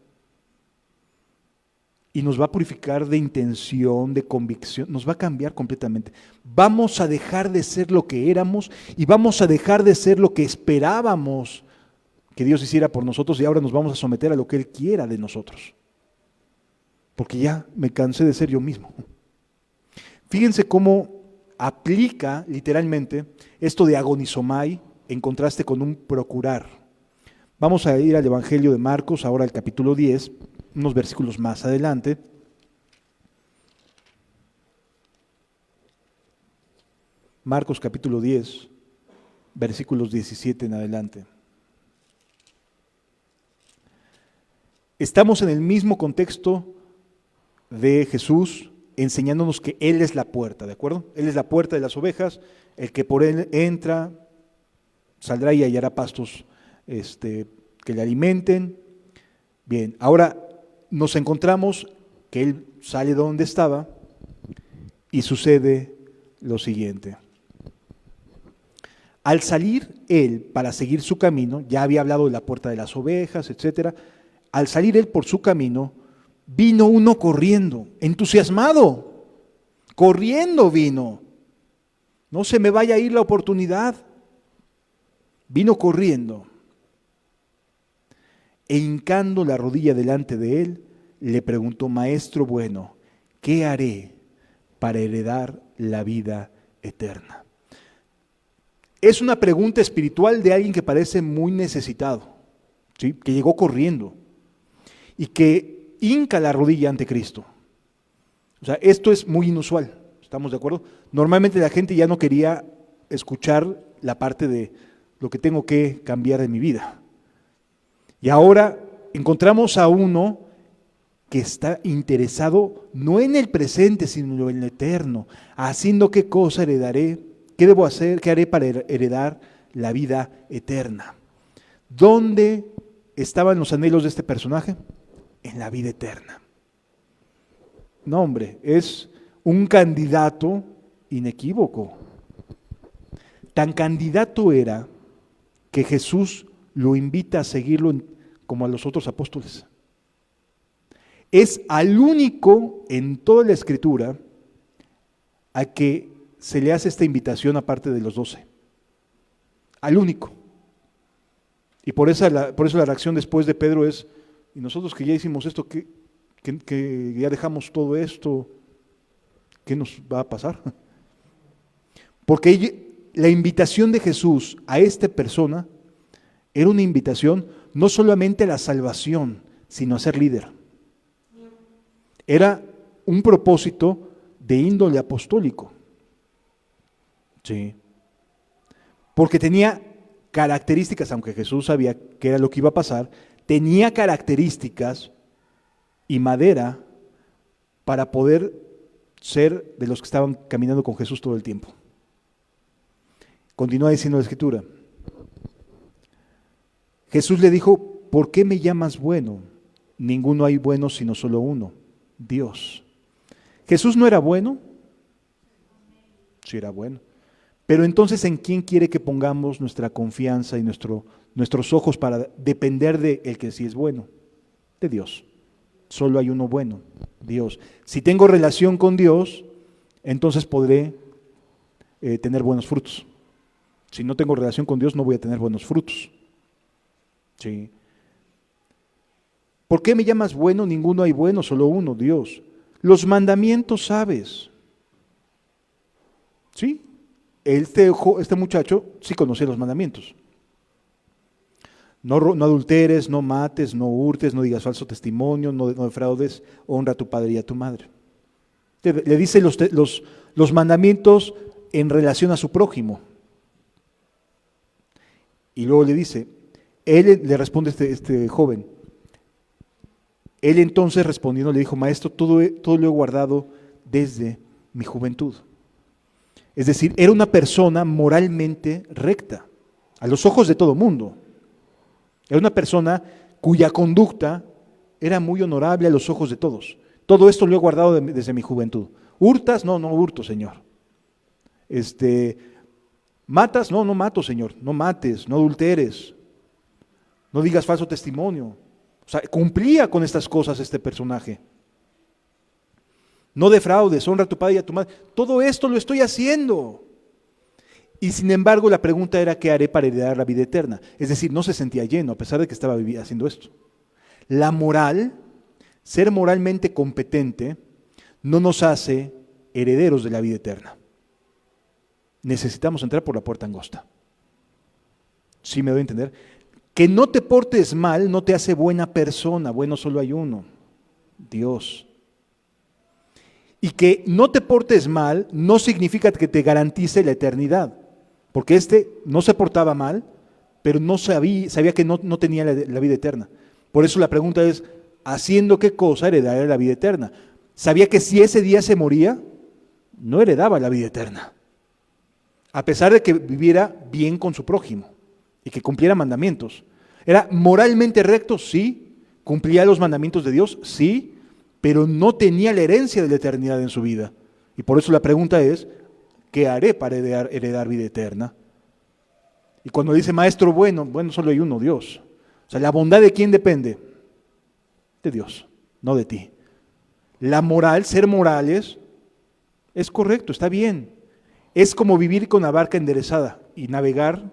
A: Y nos va a purificar de intención, de convicción, nos va a cambiar completamente. Vamos a dejar de ser lo que éramos y vamos a dejar de ser lo que esperábamos que Dios hiciera por nosotros y ahora nos vamos a someter a lo que Él quiera de nosotros. Porque ya me cansé de ser yo mismo. Fíjense cómo aplica literalmente esto de agonizomai en contraste con un procurar. Vamos a ir al Evangelio de Marcos, ahora al capítulo 10, unos versículos más adelante. Marcos capítulo 10, versículos 17 en adelante. Estamos en el mismo contexto de Jesús enseñándonos que Él es la puerta, ¿de acuerdo? Él es la puerta de las ovejas, el que por Él entra, saldrá y hallará pastos que le alimenten. Bien, ahora nos encontramos que Él sale de donde estaba y sucede lo siguiente. Al salir Él para seguir su camino, ya había hablado de la puerta de las ovejas, etcétera. Al salir Él por su camino, vino uno corriendo, entusiasmado, corriendo vino. No se me vaya a ir la oportunidad. Vino corriendo. E hincando la rodilla delante de él, le preguntó, Maestro bueno, ¿qué haré para heredar la vida eterna? Es una pregunta espiritual de alguien que parece muy necesitado, ¿sí? Que llegó corriendo y que hinca la rodilla ante Cristo. O sea, esto es muy inusual, ¿estamos de acuerdo? Normalmente la gente ya no quería escuchar la parte de lo que tengo que cambiar en mi vida. Y ahora encontramos a uno que está interesado no en el presente, sino en lo eterno, haciendo qué cosa heredaré, qué debo hacer, qué haré para heredar la vida eterna. ¿Dónde estaban los anhelos de este personaje? En la vida eterna. No, hombre, es un candidato inequívoco. Tan candidato era que Jesús lo invita a seguirlo como a los otros apóstoles. Es al único en toda la Escritura a que se le hace esta invitación aparte de los 12. Al único. Y por eso la reacción después de Pedro es, y nosotros que ya hicimos esto, que ya dejamos todo esto, ¿qué nos va a pasar? Porque la invitación de Jesús a esta persona era una invitación no solamente a la salvación, sino a ser líder. Era un propósito de índole apostólico. Sí. Porque tenía características, aunque Jesús sabía qué era lo que iba a pasar, tenía características y madera para poder ser de los que estaban caminando con Jesús todo el tiempo. Continúa diciendo la Escritura. Jesús le dijo, ¿por qué me llamas bueno? Ninguno hay bueno sino solo uno, Dios. ¿Jesús no era bueno? Sí era bueno. Pero entonces, ¿en quién quiere que pongamos nuestra confianza y nuestros ojos para depender de el que sí es bueno? De Dios. Solo hay uno bueno, Dios. Si tengo relación con Dios, entonces podré tener buenos frutos. Si no tengo relación con Dios, no voy a tener buenos frutos. ¿Sí? ¿Por qué me llamas bueno? Ninguno hay bueno, solo uno, Dios. Los mandamientos sabes. ¿Sí? Este muchacho sí conocía los mandamientos. No adulteres, no mates, no hurtes, no digas falso testimonio, no defraudes, honra a tu padre y a tu madre. Le dice los mandamientos en relación a su prójimo. Y luego le dice, él le responde este joven. Él entonces respondiendo le dijo, maestro, todo lo he guardado desde mi juventud. Es decir, era una persona moralmente recta, a los ojos de todo mundo. Era una persona cuya conducta era muy honorable a los ojos de todos. Todo esto lo he guardado desde mi juventud. ¿Hurtas? No hurto, Señor. ¿Matas? No mato, Señor. No mates, no adulteres, no digas falso testimonio. O sea, cumplía con estas cosas este personaje. No defraudes, honra a tu padre y a tu madre. Todo esto lo estoy haciendo. Y sin embargo, la pregunta era, ¿qué haré para heredar la vida eterna? Es decir, no se sentía lleno, a pesar de que estaba haciendo esto. La moral, ser moralmente competente, no nos hace herederos de la vida eterna. Necesitamos entrar por la puerta angosta. ¿Sí me doy a entender? Que no te portes mal no te hace buena persona. Bueno, solo hay uno, Dios. Y que no te portes mal no significa que te garantice la eternidad. Porque no se portaba mal, pero no sabía que no tenía la vida eterna. Por eso la pregunta es, ¿haciendo qué cosa heredaría la vida eterna? Sabía que si ese día se moría, no heredaba la vida eterna. A pesar de que viviera bien con su prójimo y que cumpliera mandamientos. ¿Era moralmente recto? Sí. ¿Cumplía los mandamientos de Dios? Sí. Pero no tenía la herencia de la eternidad en su vida. Y por eso la pregunta es, ¿qué haré para heredar vida eterna? Y cuando dice maestro bueno, solo hay uno, Dios. O sea, ¿la bondad de quién depende? De Dios, no de ti. La moral, ser morales, es correcto, está bien. Es como vivir con la barca enderezada y navegar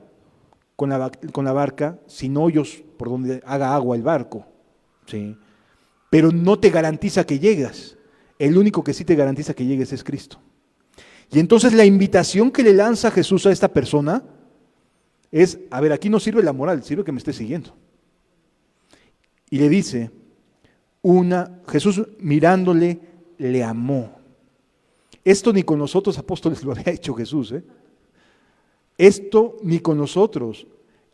A: con la barca sin hoyos por donde haga agua el barco. ¿Sí? Pero no te garantiza que llegues. El único que sí te garantiza que llegues es Cristo. Y entonces la invitación que le lanza Jesús a esta persona es, a ver, aquí no sirve la moral, sirve que me esté siguiendo. Y le dice, Jesús mirándole, le amó. Esto ni con los otros apóstoles lo había hecho Jesús. Esto ni con nosotros.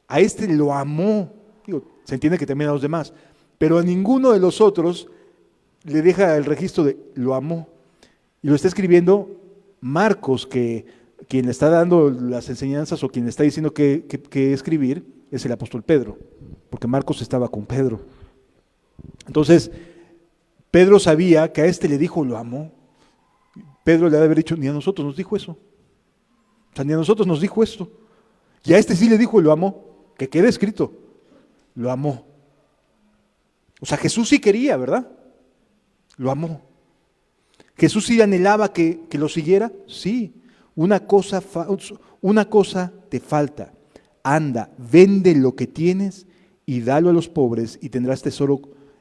A: A este lo amó. Se entiende que también a los demás. Pero a ninguno de los otros le deja el registro de lo amó. Y lo está escribiendo Marcos, que quien le está dando las enseñanzas o quien le está diciendo que escribir es el apóstol Pedro. Porque Marcos estaba con Pedro. Entonces, Pedro sabía que a este le dijo lo amó. Pedro le ha de haber dicho, ni a nosotros nos dijo eso. O sea, ni a nosotros nos dijo esto. Y a este sí le dijo lo amó, que quede escrito, lo amó. O sea, Jesús sí quería, ¿verdad? Lo amó. Jesús sí anhelaba que lo siguiera, sí. Una cosa te falta. Anda, vende lo que tienes y dalo a los pobres y tendrás tesoro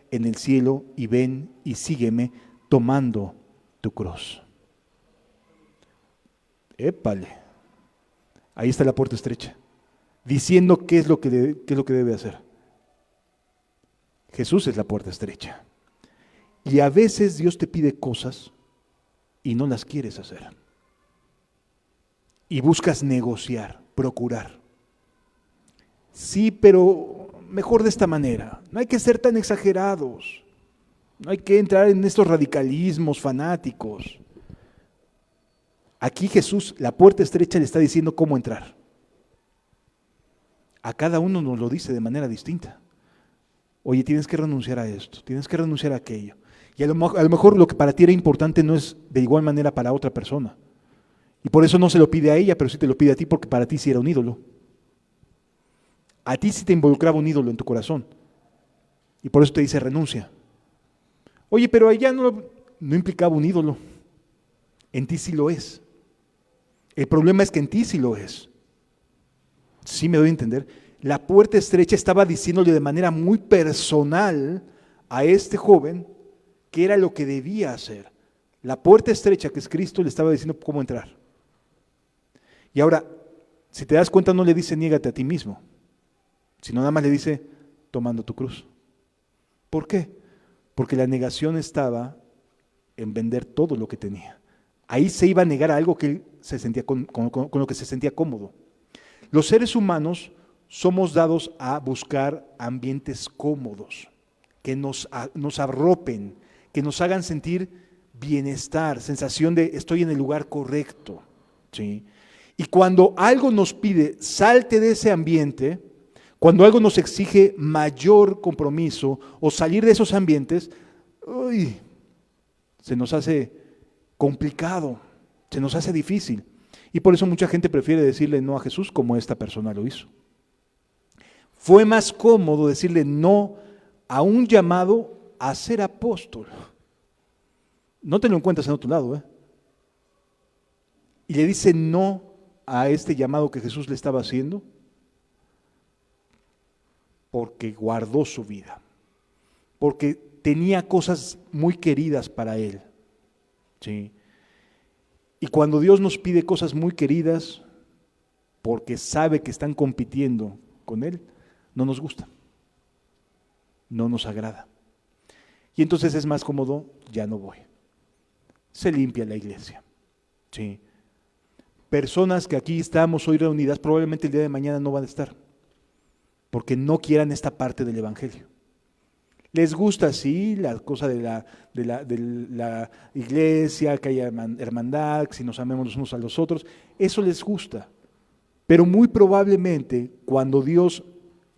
A: en el cielo y ven y sígueme tomando tu cruz. Épale. Ahí está la puerta estrecha, diciendo qué es lo que debe hacer. Jesús es la puerta estrecha. Y a veces Dios te pide cosas y no las quieres hacer. Y buscas negociar, procurar. Sí, pero mejor de esta manera. No hay que ser tan exagerados. No hay que entrar en estos radicalismos fanáticos. Aquí Jesús, la puerta estrecha, le está diciendo cómo entrar. A cada uno nos lo dice de manera distinta. Oye, tienes que renunciar a esto, tienes que renunciar a aquello. Y a lo mejor lo que para ti era importante no es de igual manera para otra persona. Y por eso no se lo pide a ella, pero sí te lo pide a ti, porque para ti sí era un ídolo. A ti sí te involucraba un ídolo en tu corazón. Y por eso te dice renuncia. Oye, pero allá no implicaba un ídolo. En ti sí lo es. El problema es que en ti sí lo es. Sí me doy a entender. La puerta estrecha estaba diciéndole de manera muy personal a este joven qué era lo que debía hacer. La puerta estrecha, que es Cristo, le estaba diciendo cómo entrar. Y ahora, si te das cuenta, no le dice niégate a ti mismo, sino nada más le dice tomando tu cruz. ¿Por qué? Porque la negación estaba en vender todo lo que tenía. Ahí se iba a negar a algo que él se sentía con lo que se sentía cómodo. Los seres humanos somos dados a buscar ambientes cómodos, que nos arropen, que nos hagan sentir bienestar, sensación de estoy en el lugar correcto, ¿sí? Y cuando algo nos pide salte de ese ambiente, cuando algo nos exige mayor compromiso o salir de esos ambientes, se nos hace complicado, se nos hace difícil. Y por eso mucha gente prefiere decirle no a Jesús como esta persona lo hizo. Fue más cómodo decirle no a un llamado a ser apóstol. No te lo encuentras en otro lado, ¿eh? Y le dice no a este llamado que Jesús le estaba haciendo porque guardó su vida, porque tenía cosas muy queridas para él, ¿sí? Y cuando Dios nos pide cosas muy queridas, porque sabe que están compitiendo con Él, no nos gusta, no nos agrada. Y entonces es más cómodo, ya no voy. Se limpia la iglesia, ¿sí? Personas que aquí estamos hoy reunidas, probablemente el día de mañana no van a estar, porque no quieran esta parte del Evangelio. Les gusta, sí, la cosa de la iglesia, que haya hermandad, que si nos amemos los unos a los otros, eso les gusta. Pero muy probablemente cuando Dios,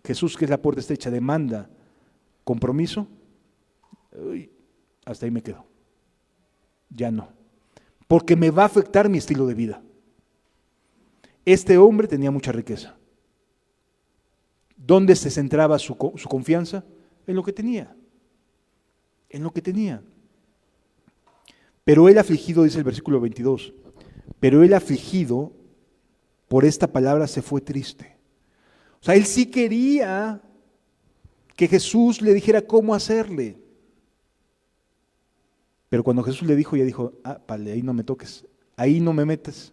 A: Jesús, que es la puerta estrecha, demanda compromiso, hasta ahí me quedo. Ya no. Porque me va a afectar mi estilo de vida. Este hombre tenía mucha riqueza. ¿Dónde se centraba su confianza? En lo que tenía, en lo que tenía. Pero él afligido, dice el versículo 22, pero él afligido por esta palabra se fue triste. O sea, él sí quería que Jesús le dijera cómo hacerle. Pero cuando Jesús le dijo, ya dijo, vale, ahí no me toques, ahí no me metes,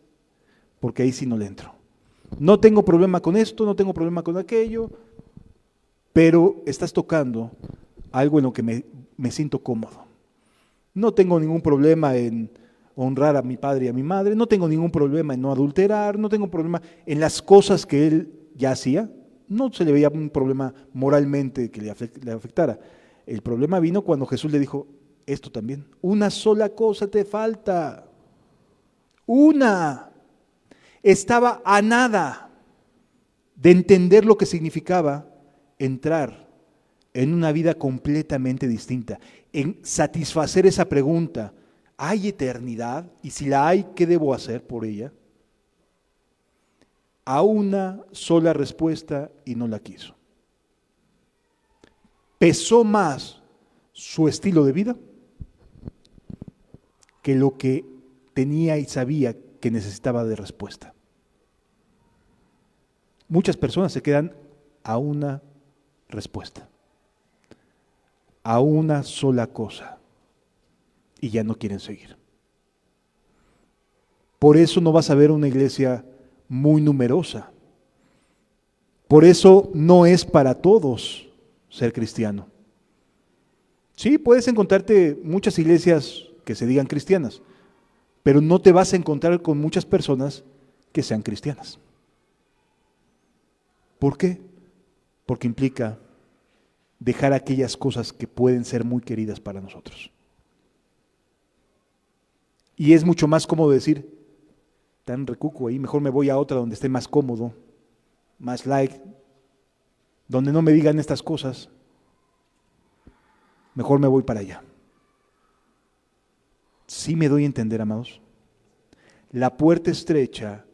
A: porque ahí sí no le entro. No tengo problema con esto, no tengo problema con aquello, pero estás tocando algo en lo que me siento cómodo. No tengo ningún problema en honrar a mi padre y a mi madre, no tengo ningún problema en no adulterar, no tengo problema en las cosas que él ya hacía, no se le veía un problema moralmente que le afectara. El problema vino cuando Jesús le dijo, esto también, una sola cosa te falta, una. Estaba a nada de entender lo que significaba entrar en una vida completamente distinta, en satisfacer esa pregunta, ¿hay eternidad? Y si la hay, ¿qué debo hacer por ella? A una sola respuesta y no la quiso. Pesó más su estilo de vida que lo que tenía y sabía que necesitaba de respuesta. Muchas personas se quedan a una respuesta, a una sola cosa, y ya no quieren seguir. Por eso no vas a ver una iglesia muy numerosa. Por eso no es para todos ser cristiano. Sí, puedes encontrarte muchas iglesias que se digan cristianas, pero no te vas a encontrar con muchas personas que sean cristianas. ¿Por qué? porque implica dejar aquellas cosas que pueden ser muy queridas para nosotros. Y es mucho más cómodo decir, tan recuco ahí, mejor me voy a otra donde esté más cómodo, más light, donde no me digan estas cosas, mejor me voy para allá. ¿Sí me doy a entender, amados? La puerta estrecha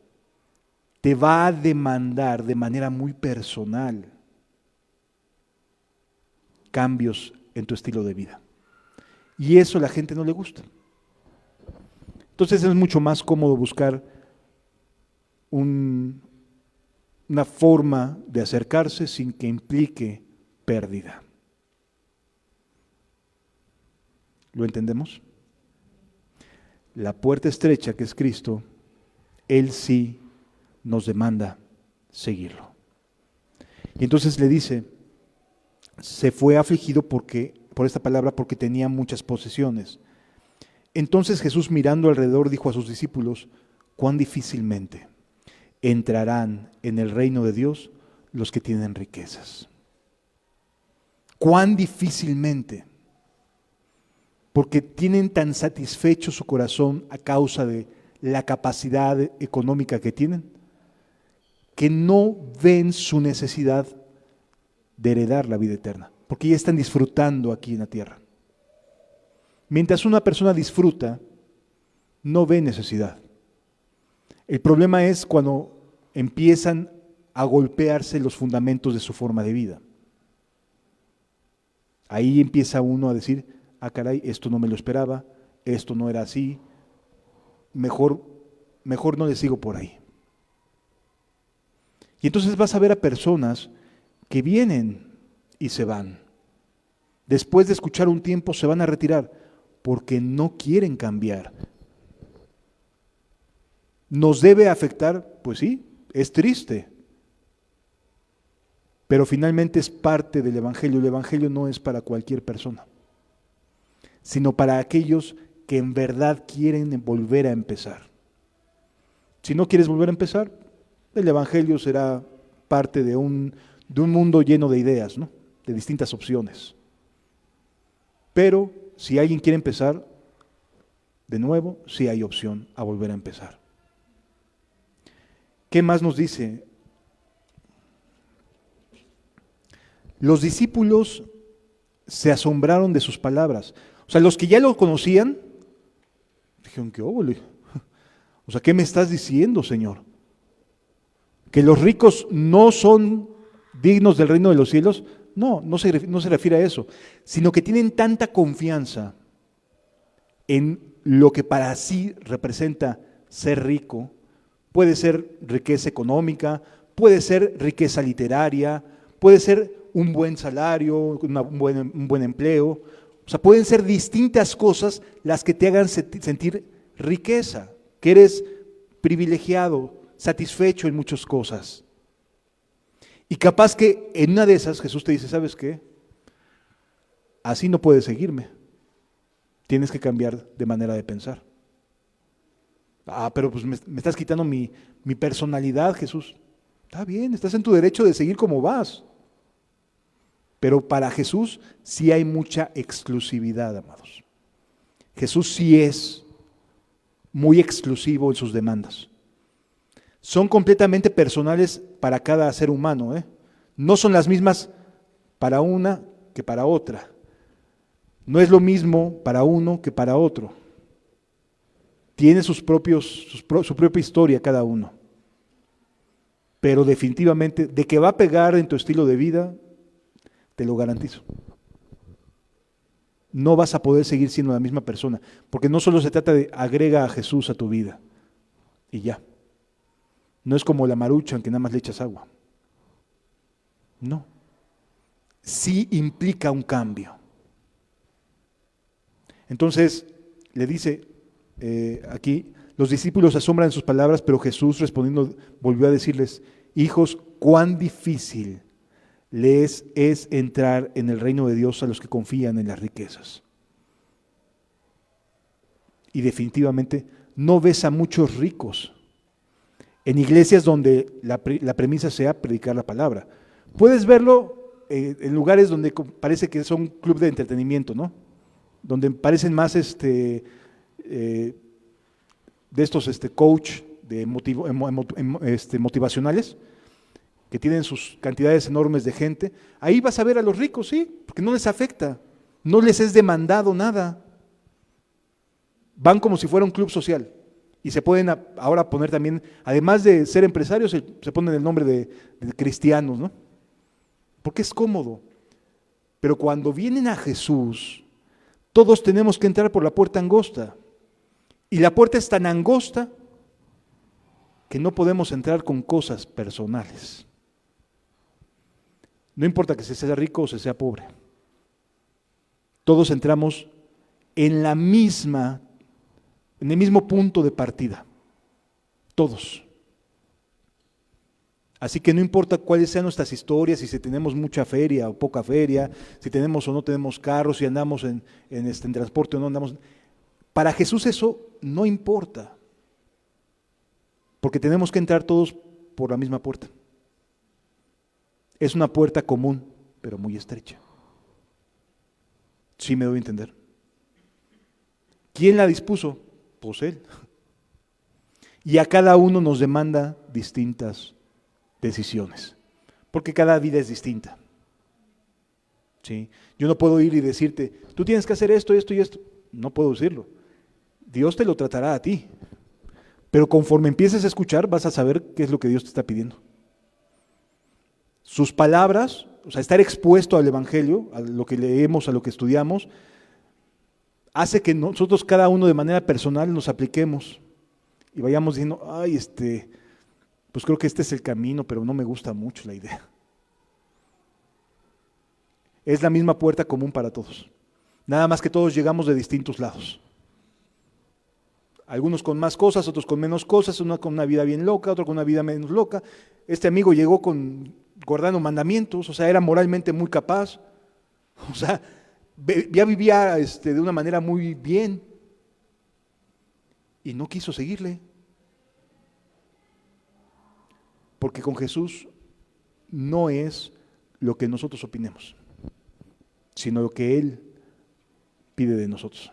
A: te va a demandar de manera muy personal cambios en tu estilo de vida. Y eso a la gente no le gusta. Entonces es mucho más cómodo buscar una forma de acercarse sin que implique pérdida. ¿Lo entendemos? La puerta estrecha que es Cristo, Él sí nos demanda seguirlo. Y entonces le dice, se fue afligido por esta palabra, porque tenía muchas posesiones. Entonces Jesús, mirando alrededor, dijo a sus discípulos, cuán difícilmente entrarán en el reino de Dios los que tienen riquezas. Cuán difícilmente, porque tienen tan satisfecho su corazón a causa de la capacidad económica que tienen, que no ven su necesidad de heredar la vida eterna, porque ya están disfrutando aquí en la tierra. Mientras una persona disfruta, no ve necesidad. El problema es cuando empiezan a golpearse los fundamentos de su forma de vida. Ahí empieza uno a decir, ah caray, esto no me lo esperaba, esto no era así, mejor no le sigo por ahí. Y entonces vas a ver a personas que vienen y se van. Después de escuchar un tiempo se van a retirar porque no quieren cambiar. ¿Nos debe afectar? Pues sí, es triste. Pero finalmente es parte del Evangelio. El Evangelio no es para cualquier persona, sino para aquellos que en verdad quieren volver a empezar. Si no quieres volver a empezar, el Evangelio será parte de un mundo lleno de ideas, ¿no? De distintas opciones. Pero si alguien quiere empezar, de nuevo, sí hay opción a volver a empezar. ¿Qué más nos dice? Los discípulos se asombraron de sus palabras. O sea, los que ya lo conocían, dijeron, ¿qué óvole? O sea, ¿qué me estás diciendo, Señor? ¿Que los ricos no son dignos del reino de los cielos? No se refiere a eso, sino que tienen tanta confianza en lo que para sí representa ser rico. Puede ser riqueza económica, puede ser riqueza literaria, puede ser un buen salario, un buen empleo. O sea, pueden ser distintas cosas las que te hagan sentir riqueza, que eres privilegiado, satisfecho en muchas cosas. Y capaz que en una de esas Jesús te dice, ¿sabes qué? Así no puedes seguirme. Tienes que cambiar de manera de pensar. Ah, pero pues me estás quitando mi personalidad, Jesús. Está bien, estás en tu derecho de seguir como vas. Pero para Jesús sí hay mucha exclusividad, amados. Jesús sí es muy exclusivo en sus demandas. Son completamente personales para cada ser humano, ¿eh? No son las mismas para una que para otra. No es lo mismo para uno que para otro. Tiene su propia historia cada uno. Pero definitivamente, de que va a pegar en tu estilo de vida, te lo garantizo. No vas a poder seguir siendo la misma persona, porque no solo se trata de agrega a Jesús a tu vida y ya. No es como la Maruchan que nada más le echas agua. No. Sí implica un cambio. Entonces, le dice aquí, los discípulos asombran sus palabras, pero Jesús respondiendo volvió a decirles, hijos, cuán difícil les es entrar en el reino de Dios a los que confían en las riquezas. Y definitivamente no ves a muchos ricos en iglesias donde la premisa sea predicar la palabra, Puedes verlo en lugares donde parece que son club de entretenimiento, ¿no? Donde parecen más de estos coach de motivacionales, que tienen sus cantidades enormes de gente. Ahí vas a ver a los ricos, sí, porque no les afecta, no les es demandado nada. Van como si fuera un club social y se pueden ahora poner también, además de ser empresarios, se ponen el nombre de cristianos, ¿no? Porque es cómodo. Pero cuando vienen a Jesús, todos tenemos que entrar por la puerta angosta. Y la puerta es tan angosta que no podemos entrar con cosas personales. No importa que se sea rico o se sea pobre. Todos entramos en el mismo punto de partida. Todos. Así que no importa cuáles sean nuestras historias, si tenemos mucha feria o poca feria, si tenemos o no tenemos carros, si andamos en transporte o no andamos. Para Jesús eso no importa, porque tenemos que entrar todos por la misma puerta. Es una puerta común, pero muy estrecha. ¿Sí me doy a entender? ¿Quién la dispuso? Pues Él. Y a cada uno nos demanda distintas decisiones, porque cada vida es distinta. ¿Sí? Yo no puedo ir y decirte, tú tienes que hacer esto, esto y esto. No puedo decirlo. Dios te lo tratará a ti, pero conforme empieces a escuchar vas a saber qué es lo que Dios te está pidiendo. Sus palabras, o sea, estar expuesto al Evangelio, a lo que leemos, a lo que estudiamos, hace que nosotros cada uno de manera personal nos apliquemos y vayamos diciendo, ay, pues creo que este es el camino, pero no me gusta mucho la idea. Es la misma puerta común para todos, nada más que todos llegamos de distintos lados. Algunos con más cosas, otros con menos cosas, uno con una vida bien loca, otro con una vida menos loca. Este amigo llegó guardando mandamientos, o sea, era moralmente muy capaz, o sea, ya vivía de una manera muy bien y no quiso seguirle. Porque con Jesús no es lo que nosotros opinemos, sino lo que Él pide de nosotros.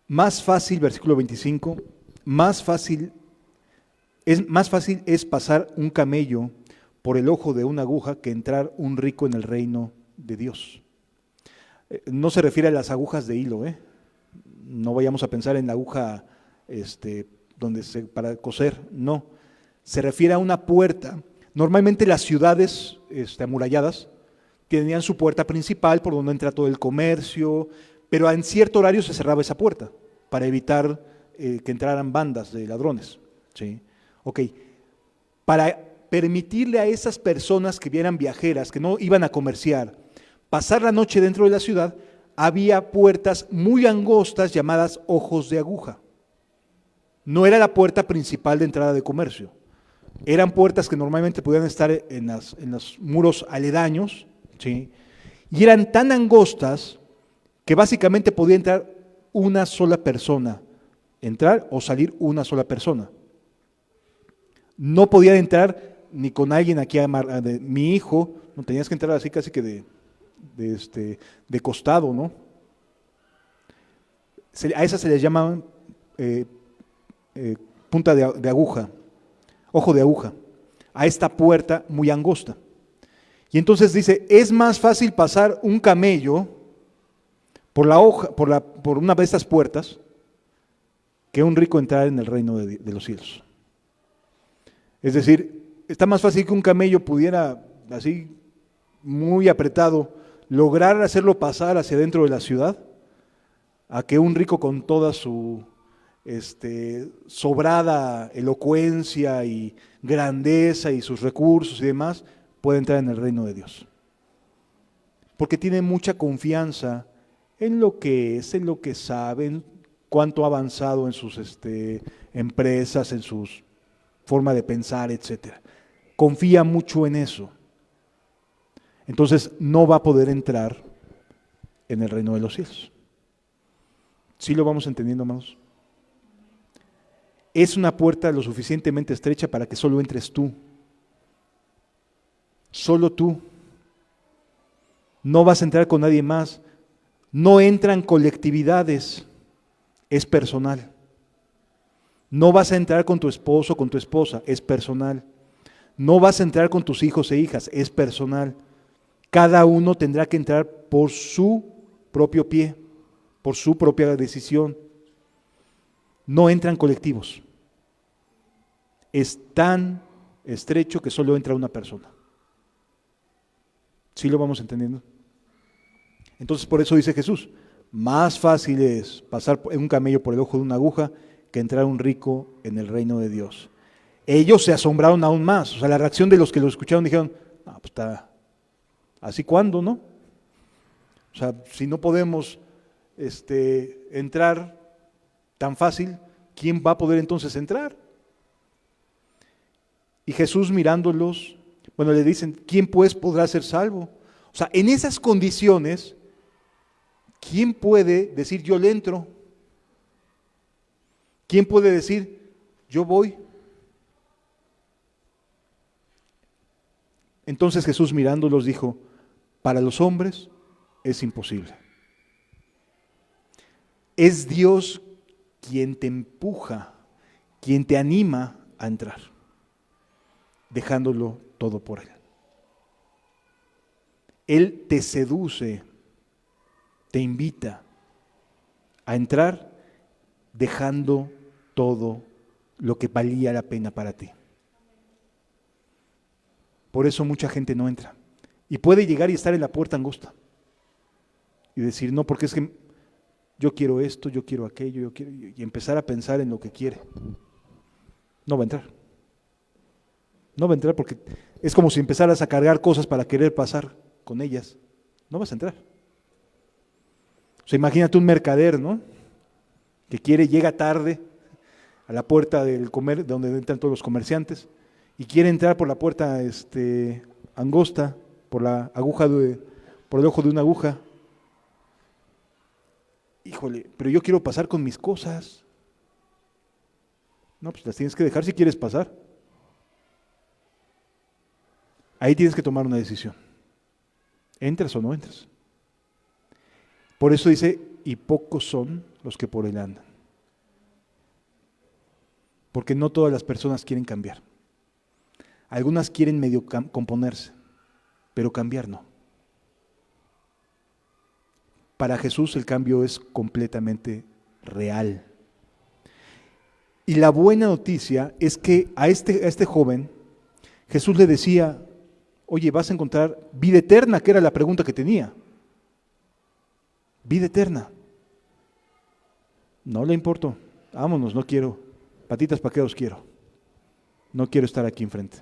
A: Más fácil, versículo 25, más fácil es pasar un camello por el ojo de una aguja que entrar un rico en el reino de Dios. No se refiere a las agujas de hilo, no vayamos a pensar en la aguja para coser, no. Se refiere a una puerta. Normalmente las ciudades amuralladas tenían su puerta principal por donde entra todo el comercio, pero en cierto horario se cerraba esa puerta para evitar que entraran bandas de ladrones. ¿Sí? Ok, para permitirle a esas personas que vieran viajeras, que no iban a comerciar, pasar la noche dentro de la ciudad, había puertas muy angostas llamadas ojos de aguja. No era la puerta principal de entrada de comercio. Eran puertas que normalmente podían estar en los muros aledaños, ¿sí? Y eran tan angostas que básicamente podía entrar una sola persona, entrar o salir una sola persona. No podían entrar ni con alguien aquí, mi hijo, no tenías que entrar así casi que de costado, ¿no? A esas se les llaman punta de aguja, ojo de aguja, a esta puerta muy angosta. Y entonces dice, es más fácil pasar un camello por una de estas puertas que un rico entrar en el reino de los cielos. Es decir, está más fácil que un camello pudiera, así muy apretado, lograr hacerlo pasar hacia dentro de la ciudad, a que un rico con toda su sobrada elocuencia y grandeza y sus recursos y demás, puede entrar en el reino de Dios. Porque tiene mucha confianza en lo que es, en lo que sabe, en cuánto ha avanzado en sus empresas, en su forma de pensar, etc. Confía mucho en eso. Entonces no va a poder entrar en el reino de los cielos. ¿Sí lo vamos entendiendo, hermanos? Es una puerta lo suficientemente estrecha para que solo entres tú. Solo tú. No vas a entrar con nadie más. No entran colectividades. Es personal. No vas a entrar con tu esposo, con tu esposa. Es personal. No vas a entrar con tus hijos e hijas. Es personal. Cada uno tendrá que entrar por su propio pie, por su propia decisión. No entran colectivos. Es tan estrecho que solo entra una persona. ¿Sí lo vamos entendiendo? Entonces por eso dice Jesús, más fácil es pasar en un camello por el ojo de una aguja que entrar un rico en el reino de Dios. Ellos se asombraron aún más. O sea, la reacción de los que lo escucharon dijeron, pues está, ¿así cuándo, no? O sea, si no podemos entrar tan fácil, ¿quién va a poder entonces entrar? Y Jesús mirándolos, bueno, le dicen, ¿quién pues podrá ser salvo? O sea, en esas condiciones, ¿quién puede decir yo le entro? ¿Quién puede decir yo voy? Entonces Jesús mirándolos dijo, para los hombres es imposible. Es Dios quien te empuja, quien te anima a entrar, dejándolo todo por Él. Él te seduce, te invita a entrar dejando todo lo que valía la pena para ti. Por eso mucha gente no entra. Y puede llegar y estar en la puerta angosta. Y decir, no, porque es que yo quiero esto, yo quiero aquello, yo quiero, y empezar a pensar en lo que quiere. No va a entrar. No va a entrar porque es como si empezaras a cargar cosas para querer pasar con ellas. No vas a entrar. O sea, imagínate un mercader, ¿no? Que llega tarde a la puerta del donde entran todos los comerciantes, y quiere entrar por la puerta angosta, por la aguja por el ojo de una aguja. Híjole, pero yo quiero pasar con mis cosas. No, pues las tienes que dejar si quieres pasar. Ahí tienes que tomar una decisión. ¿Entras o no entras? Por eso dice, y pocos son los que por él andan. Porque no todas las personas quieren cambiar. Algunas quieren medio componerse, pero cambiar no. Para Jesús el cambio es completamente real. Y la buena noticia es que a este joven Jesús le decía, oye, vas a encontrar vida eterna, que era la pregunta que tenía. Vida eterna. No le importó. Vámonos, no quiero. Patitas para qué os quiero. No quiero estar aquí enfrente.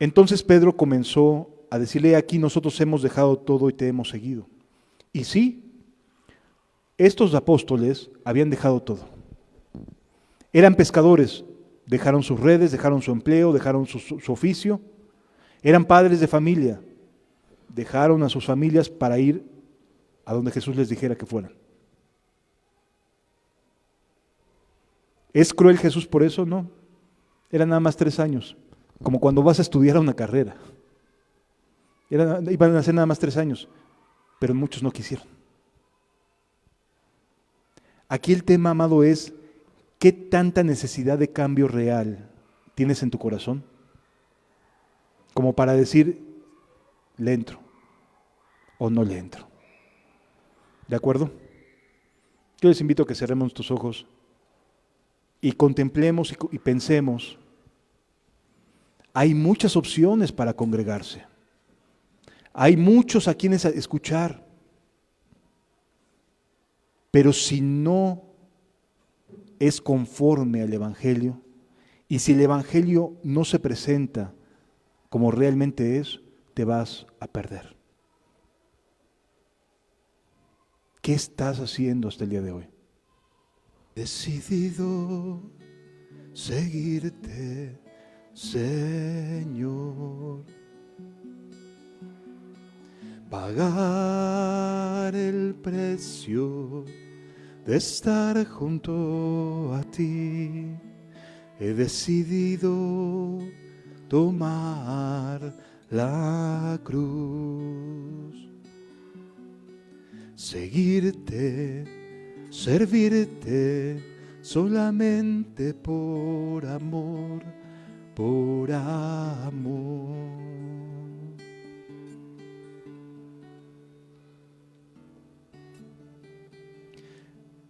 A: Entonces Pedro comenzó a decirle, aquí nosotros hemos dejado todo y te hemos seguido. Y sí, estos apóstoles habían dejado todo. Eran pescadores, dejaron sus redes, dejaron su empleo, dejaron su oficio. Eran padres de familia, dejaron a sus familias para ir a donde Jesús les dijera que fueran. ¿Es cruel Jesús por eso? No. Eran nada más 3 años, como cuando vas a estudiar una carrera. Iban a ser nada más 3 años, pero muchos no quisieron. Aquí el tema, amado, es ¿qué tanta necesidad de cambio real tienes en tu corazón? Como para decir, le entro o no le entro. ¿De acuerdo? Yo les invito a que cerremos nuestros ojos y contemplemos y pensemos. Hay muchas opciones para congregarse. Hay muchos a quienes escuchar. Pero si no es conforme al Evangelio, y si el Evangelio no se presenta como realmente es, te vas a perder. ¿Qué estás haciendo hasta el día de hoy? Decidido seguirte, Señor, pagar el precio de estar junto a ti. He decidido tomar la cruz, seguirte, servirte solamente por amor, por amor.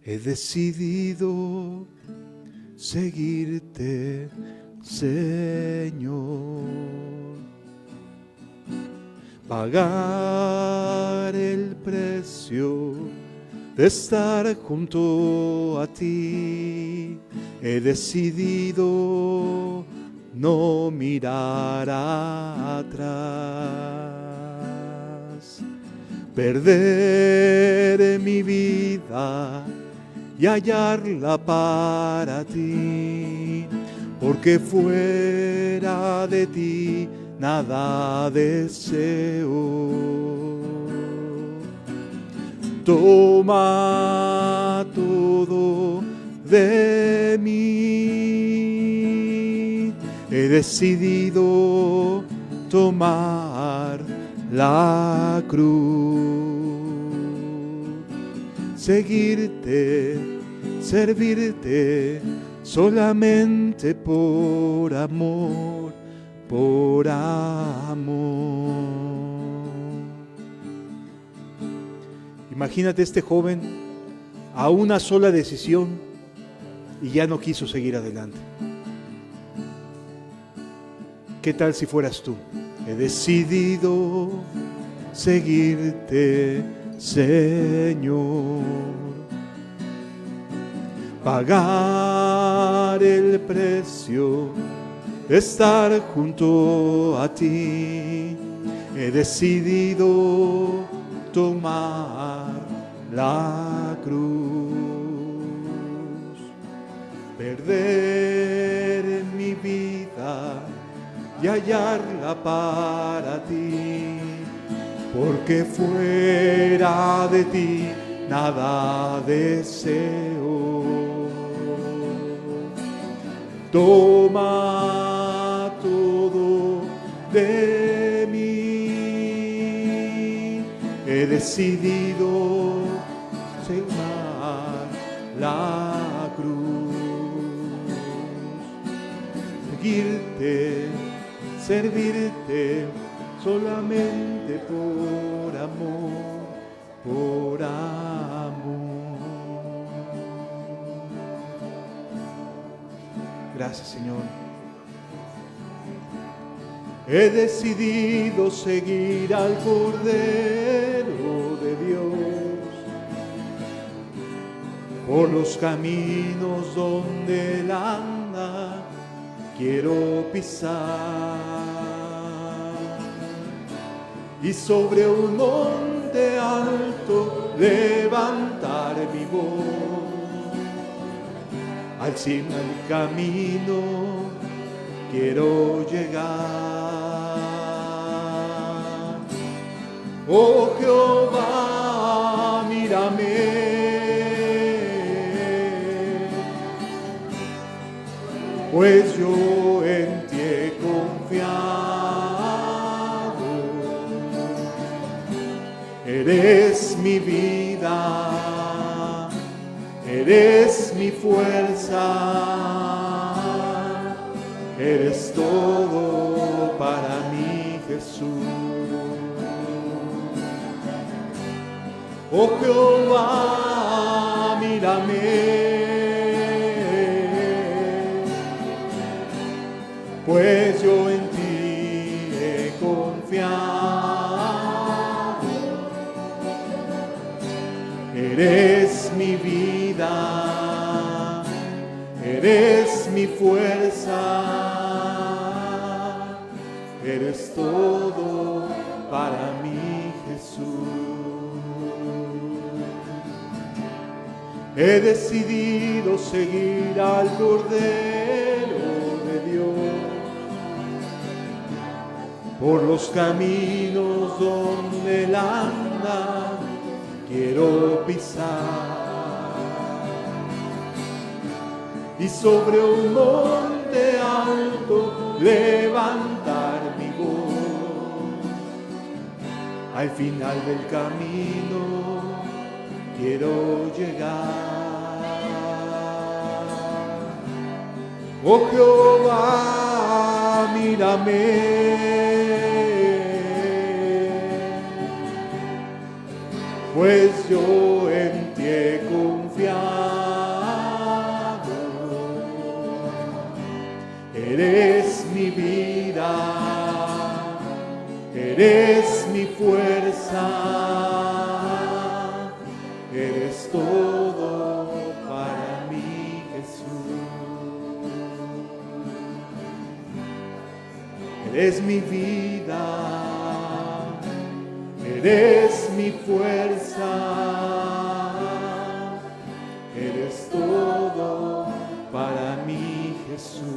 A: He decidido seguirte, Señor, pagar el precio de estar junto a ti. He decidido no mirar atrás, perder mi vida y hallarla para ti, porque fuera de ti nada deseo. Toma todo de mí. He decidido tomar la cruz, seguirte, servirte solamente por amor, por amor. Imagínate este joven a una sola decisión y ya no quiso seguir adelante. ¿Qué tal si fueras tú? He decidido seguirte, Señor, pagar el precio de estar junto a ti. He decidido tomar la cruz, perder mi vida y hallarla para ti, porque fuera de ti nada deseo. Toma todo de mí. He decidido tomar la cruz, seguirte, servirte solamente por amor, por amor. Gracias, Señor. He decidido seguir al Cordero de Dios por los caminos donde Él anda, quiero pisar, y sobre un monte alto levantar mi voz, al cima del camino quiero llegar. Oh Jehová, mírame, pues yo en ti he confiado. Eres mi vida, eres mi fuerza, eres todo para mí, Jesús. Oh Jehová, mírame, pues yo en ti he confiado. Eres mi vida, eres mi fuerza, eres todo para mí, Jesús. He decidido seguir al Cordero de Dios por los caminos donde Él anda, quiero pisar, y sobre un monte alto levantar mi voz. Al final del camino quiero llegar. Oh Jehová, mírame, pues yo en ti he confiado. Eres mi vida, eres mi fuerza, eres todo para mí, Jesús. Eres mi vida, eres mi fuerza, eres todo para mí, Jesús.